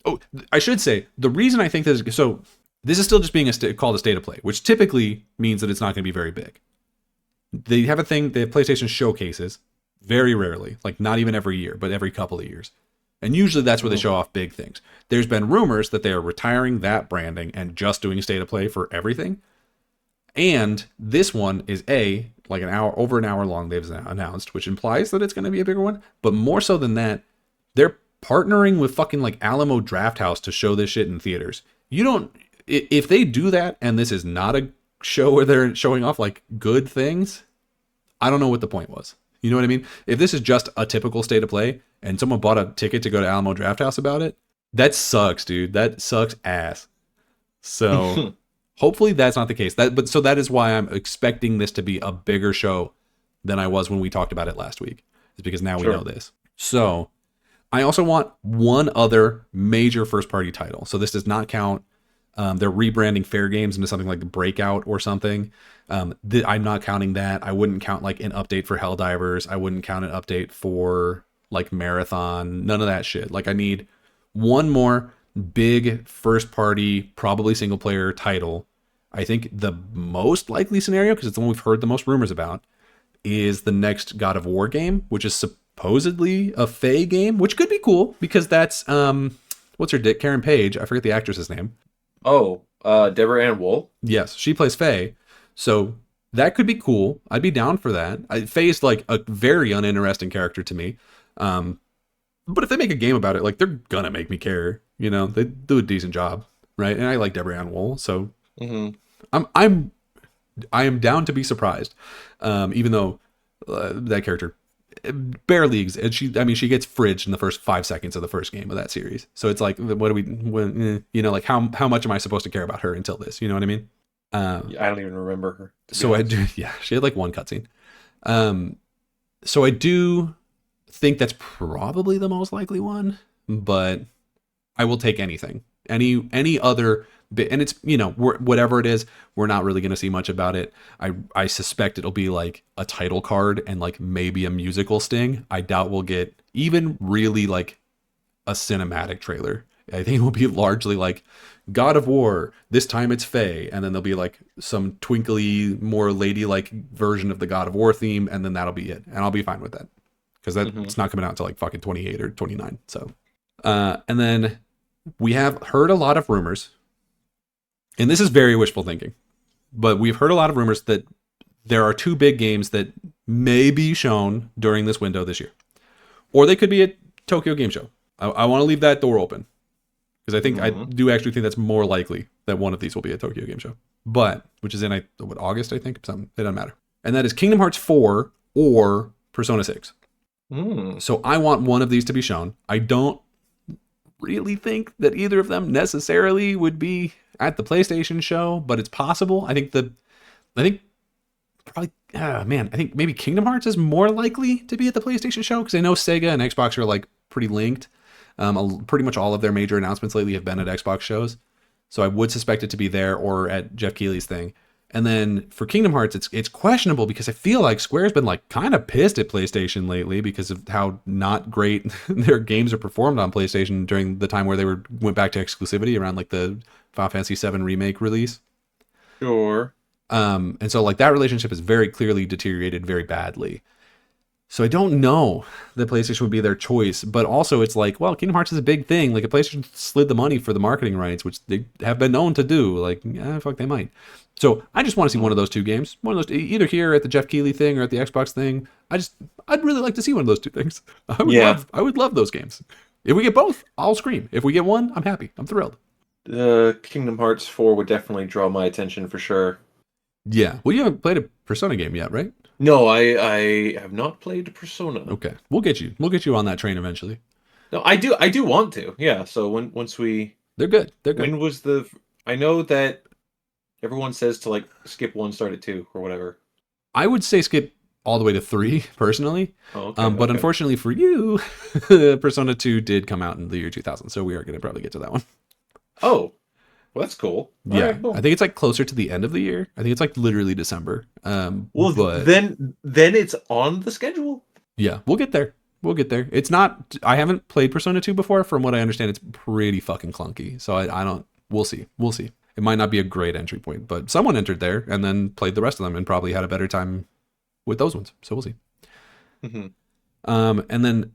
Oh, I should say the reason I think this is so. This is still just being called a state of play, which typically means that it's not going to be very big. They have a thing. They have PlayStation showcases very rarely, like not even every year, but every couple of years. And usually that's where they show off big things. There's been rumors that they are retiring that branding and just doing state of play for everything. And this one is like over an hour long they've announced, which implies that it's going to be a bigger one. But more so than that, they're partnering with fucking like Alamo Drafthouse to show this shit in theaters. If they do that and this is not a show where they're showing off like good things, I don't know what the point was. You know what I mean? If this is just a typical state of play and someone bought a ticket to go to Alamo Drafthouse about it, that sucks, dude. That sucks ass. So hopefully that's not the case. So that is why I'm expecting this to be a bigger show than I was when we talked about it last week. Is because now we know this. So I also want one other major first party title. So this does not count. They're rebranding Fair Games into something like Breakout or something. I'm not counting that. I wouldn't count like an update for Helldivers. I wouldn't count an update for like Marathon. None of that shit. Like I need one more big first party, probably single player title. I think the most likely scenario, because it's the one we've heard the most rumors about, is the next God of War game, which is supposedly a Faye game, which could be cool because that's what's her dick, Karen Page. I forget the actress's name. Oh, Deborah Ann Woll. Yes, she plays Faye, so that could be cool. I'd be down for that. Faye is like a very uninteresting character to me, but if they make a game about it, like they're gonna make me care. You know, they do a decent job, right? And I like Deborah Ann Woll, so I am down to be surprised, even though that character barely exists. She gets fridged in the first 5 seconds of the first game of that series. So it's like, what do we, you know, like how much am I supposed to care about her until this? You know what I mean? I don't even remember her. So I do, yeah, she had like one cutscene. So I do think that's probably the most likely one, but I will take anything, any other bit, and it's, you know, whatever it is, we're not really going to see much about it. I suspect it'll be like a title card and like maybe a musical sting. I doubt we'll get even really like a cinematic trailer. I think it will be largely like God of War, this time it's Faye, and then there'll be like some twinkly, more ladylike version of the God of War theme, and then that'll be it. And I'll be fine with that. Because it's not coming out until like fucking 28 or 29. So and then we have heard a lot of rumors, and this is very wishful thinking, but we've heard a lot of rumors that there are two big games that may be shown during this window this year. Or they could be at Tokyo Game Show. I want to leave that door open. Because I think I do actually think that's more likely that one of these will be a Tokyo Game Show. But, which is in August, I think? Something. It doesn't matter. And that is Kingdom Hearts 4 or Persona 6. So I want one of these to be shown. I don't really think that either of them necessarily would be at the PlayStation show, but it's possible. I think maybe Kingdom Hearts is more likely to be at the PlayStation show, because I know Sega and Xbox are like pretty linked. Pretty much all of their major announcements lately have been at Xbox shows. So I would suspect it to be there or at Jeff Keighley's thing. And then for Kingdom Hearts, it's questionable because I feel like Square's been like kind of pissed at PlayStation lately because of how not great their games are performed on PlayStation during the time where they went back to exclusivity around like the Final Fantasy VII Remake release. Sure. And so like that relationship is very clearly deteriorated very badly. So I don't know that PlayStation would be their choice, but also it's like, well, Kingdom Hearts is a big thing. Like if PlayStation slid the money for the marketing rights, which they have been known to do, like, yeah, fuck, they might. So I just want to see one of those two games, one of those, either here at the Jeff Keighley thing or at the Xbox thing. I'd really like to see one of those two things. I would love those games. If we get both, I'll scream. If we get one, I'm happy. I'm thrilled. Kingdom Hearts 4 would definitely draw my attention for sure. Yeah. Well, you haven't played a Persona game yet, right? No, I have not played Persona. Okay. We'll get you. We'll get you on that train eventually. No, I do want to. Yeah. So once we They're good. They're good. when was the? I know that everyone says to like skip 1, start at 2 or whatever. I would say skip all the way to 3 personally. Oh, okay. But okay. unfortunately for you, Persona 2 did come out in the year 2000, so we are going to probably get to that one. Oh, well, that's cool. All Yeah, right, cool. I think it's like closer to the end of the year. I think it's like literally December. Well, but then it's on the schedule. yeah, we'll get there. We'll get there. It's not. I haven't played Persona 2 before. From what I understand, it's pretty fucking clunky. So I don't. We'll see. We'll see. It might not be a great entry point, but someone entered there and then played the rest of them and probably had a better time with those ones. So we'll see. Mm-hmm. And then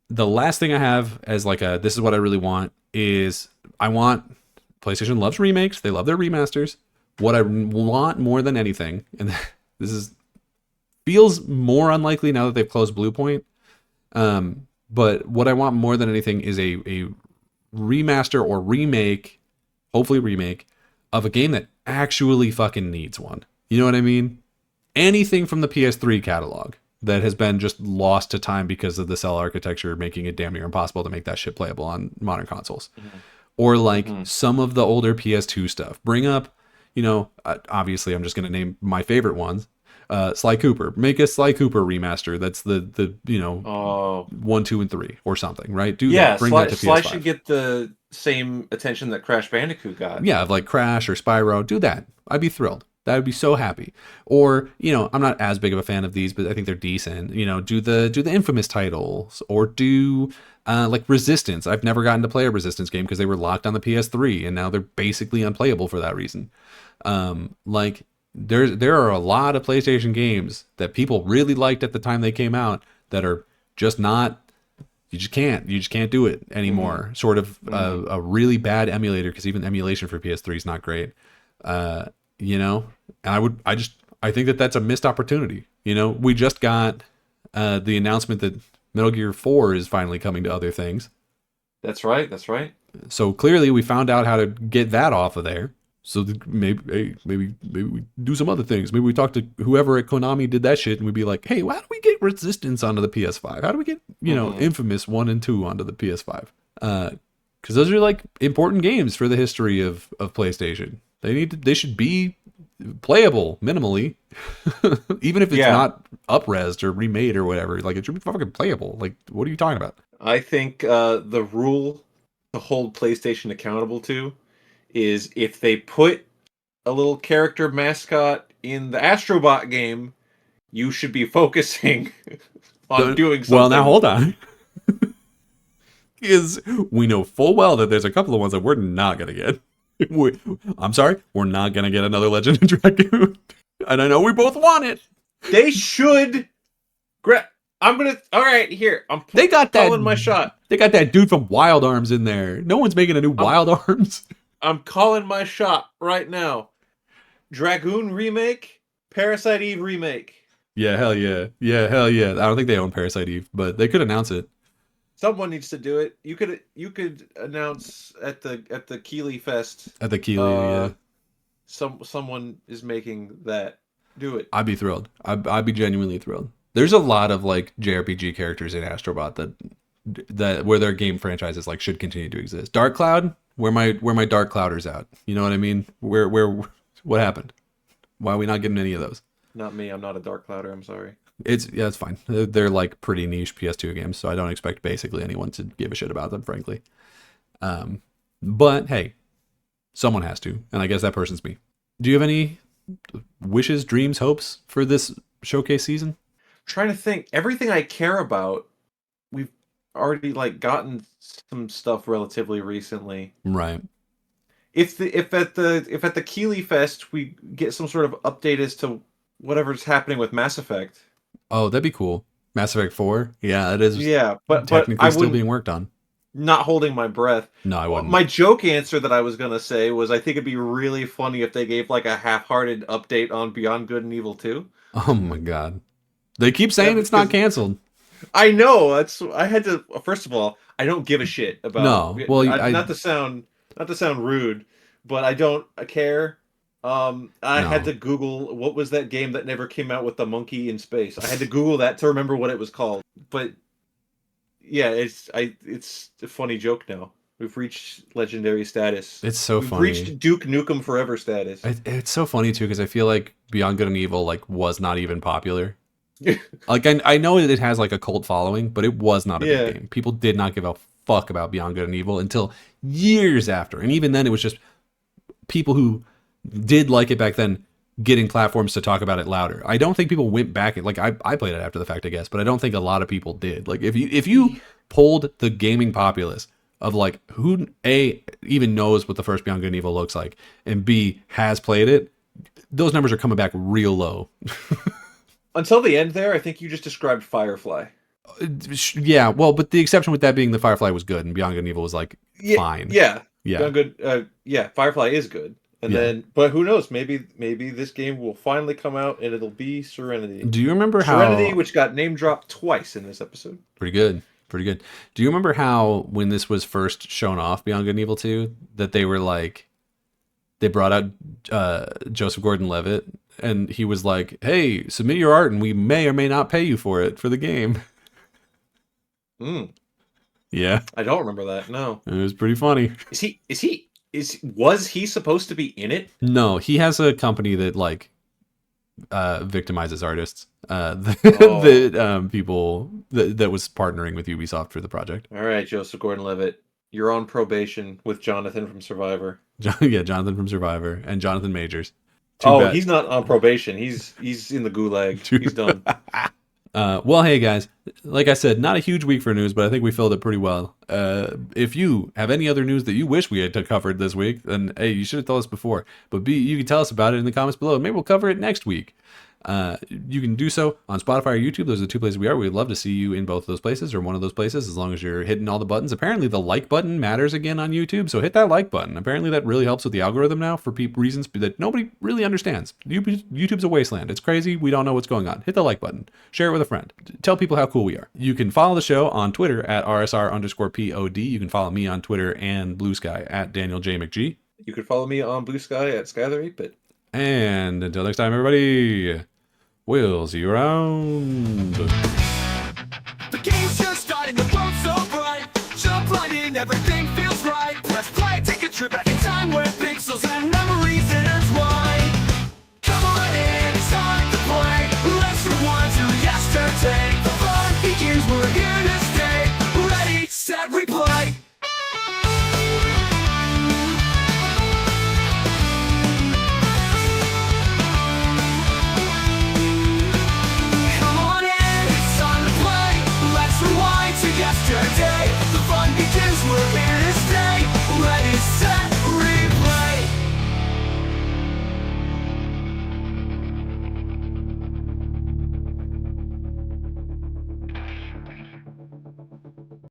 the last thing I have as like a this is what I really want is I want PlayStation loves remakes. They love their remasters. What I want more than anything, and this is feels more unlikely now that they've closed Bluepoint. But what I want more than anything is a remaster or remake, hopefully remake, of a game that actually fucking needs one. You know what I mean? Anything from the PS3 catalog that has been just lost to time because of the cell architecture making it damn near impossible to make that shit playable on modern consoles. Mm-hmm. Or like some of the older PS2 stuff. Bring up, you know, obviously I'm just going to name my favorite ones. Sly Cooper. Make a Sly Cooper remaster. That's the you know 1, 2, and 3 or something, right? Do that. Bring that to PS5. Sly should get the same attention that Crash Bandicoot got. Yeah, like Crash or Spyro. Do that. I'd be thrilled. That would be so happy. Or, you know, I'm not as big of a fan of these, but I think they're decent. You know, do the Infamous titles or do like Resistance. I've never gotten to play a Resistance game because they were locked on the PS3 and now they're basically unplayable for that reason. Like there are a lot of PlayStation games that people really liked at the time they came out that are just not. You just can't do it anymore. Mm-hmm. Sort of a really bad emulator because even emulation for PS3 is not great. You know, and I think that that's a missed opportunity. You know, we just got the announcement that Metal Gear 4 is finally coming to other things. That's right. So clearly we found out how to get that off of there. So maybe we do some other things. Maybe we talk to whoever at Konami did that shit and we'd be like, hey, how do we get Resistance onto the PS5? How do we get, you know, Infamous 1 and 2 onto the PS5? Because those are like important games for the history of PlayStation. They should be playable minimally, even if it's not up-resed or remade or whatever. Like it should be fucking playable. Like what are you talking about? I think the rule to hold PlayStation accountable to is if they put a little character mascot in the Astrobot game, you should be focusing on doing something. Well, now hold on. Because we know full well that there's a couple of ones that we're not going to get. I'm sorry, we're not going to get another Legend of Dragoon. And I know we both want it. They should. I'm going to. All right, here. They got calling my shot. They got that dude from Wild Arms in there. No one's making a new Wild Arms. I'm calling my shot right now. Dragoon remake, Parasite Eve remake. Yeah, hell yeah. Yeah, hell yeah. I don't think they own Parasite Eve, but they could announce it. Someone needs to do it. You could announce at the Keeley Fest. At the Keeley, yeah. Someone is making that. Do it. I'd be thrilled. I'd be genuinely thrilled. There's a lot of like JRPG characters in Astrobot that where their game franchises like should continue to exist. Dark Cloud, where my Dark Clouders out. You know what I mean? Where what happened? Why are we not getting any of those? Not me. I'm not a Dark Clouder. I'm sorry. It's fine. They're like pretty niche PS2 games, so I don't expect basically anyone to give a shit about them, frankly. But hey, someone has to, and I guess that person's me. Do you have any wishes, dreams, hopes for this showcase season? I'm trying to think. Everything I care about, we've already like gotten some stuff relatively recently. Right. If at the Keeley Fest we get some sort of update as to whatever's happening with Mass Effect. Oh, that'd be cool. Mass Effect 4? Yeah, it is. Yeah, but technically still being worked on. Not holding my breath. No, I wouldn't. My joke answer that I was going to say was I think it'd be really funny if they gave like a half-hearted update on Beyond Good and Evil 2. Oh my god. They keep saying it's not canceled. I know. I had to. First of all, I don't give a shit about. No, well, Not to sound rude, but I don't care. I had No. to Google what was that game that never came out with the monkey in space. I had to Google that to remember what it was called. But yeah, it's a funny joke now. We've reached legendary status. It's so We've funny. reached Duke Nukem Forever status. It's so funny too because I feel like Beyond Good and Evil like was not even popular. Like I know it has like a cult following, but it was not a Yeah. big game. People did not give a fuck about Beyond Good and Evil until years after, and even then, it was just people who did like it back then getting platforms to talk about it louder. I don't think people went back and like I played it after the fact, I guess, but I don't think a lot of people did. Like if you polled the gaming populace of like who A even knows what the first Beyond Good and Evil looks like, and B has played it, those numbers are coming back real low. Until the end there, I think you just described Firefly. Yeah, well, but the exception with that being the Firefly was good and Beyond Good and Evil was like fine. Yeah. Yeah. Good. Yeah, Firefly is good. And then, but who knows? Maybe this game will finally come out and it'll be Serenity. Do you remember Serenity, how which got name dropped twice in this episode? Pretty good. Do you remember how when this was first shown off, Beyond Good and Evil 2, that they were like, they brought out Joseph Gordon-Levitt, and he was like, "Hey, submit your art, and we may or may not pay you for it for the game." Yeah, I don't remember that. No, it was pretty funny. Was he supposed to be in it? No, he has a company that like victimizes artists. People that was partnering with Ubisoft for the project. All right, Joseph Gordon-Levitt, you're on probation with Jonathan from Survivor. Yeah, Jonathan from Survivor and Jonathan Majors. He's not on probation. He's in the gulag. He's done. Well, hey guys, like I said, not a huge week for news, but I think we filled it pretty well. If you have any other news that you wish we had covered this week, then A, you should have told us before, but B, you can tell us about it in the comments below. Maybe we'll cover it next week. You can do so on Spotify or YouTube. Those are the two places we are. We'd love to see you in both of those places or one of those places, as long as you're hitting all the buttons. Apparently the like button matters again on YouTube, so hit that like button. Apparently that really helps with the algorithm now for reasons that nobody really understands. YouTube's a wasteland. It's crazy. We don't know what's going on. Hit the like button. Share it with a friend. Tell people how cool we are. You can follow the show on Twitter at rsr_pod. You can follow me on Twitter and Blue Sky at Daniel J. McG. You can follow me on Blue Sky at Skyler 8-bit. And until next time, everybody, we'll see you around. The game's just starting, the world's so bright. Jump right in, everything feels right. Let's play, take a trip back in time where pixels and memories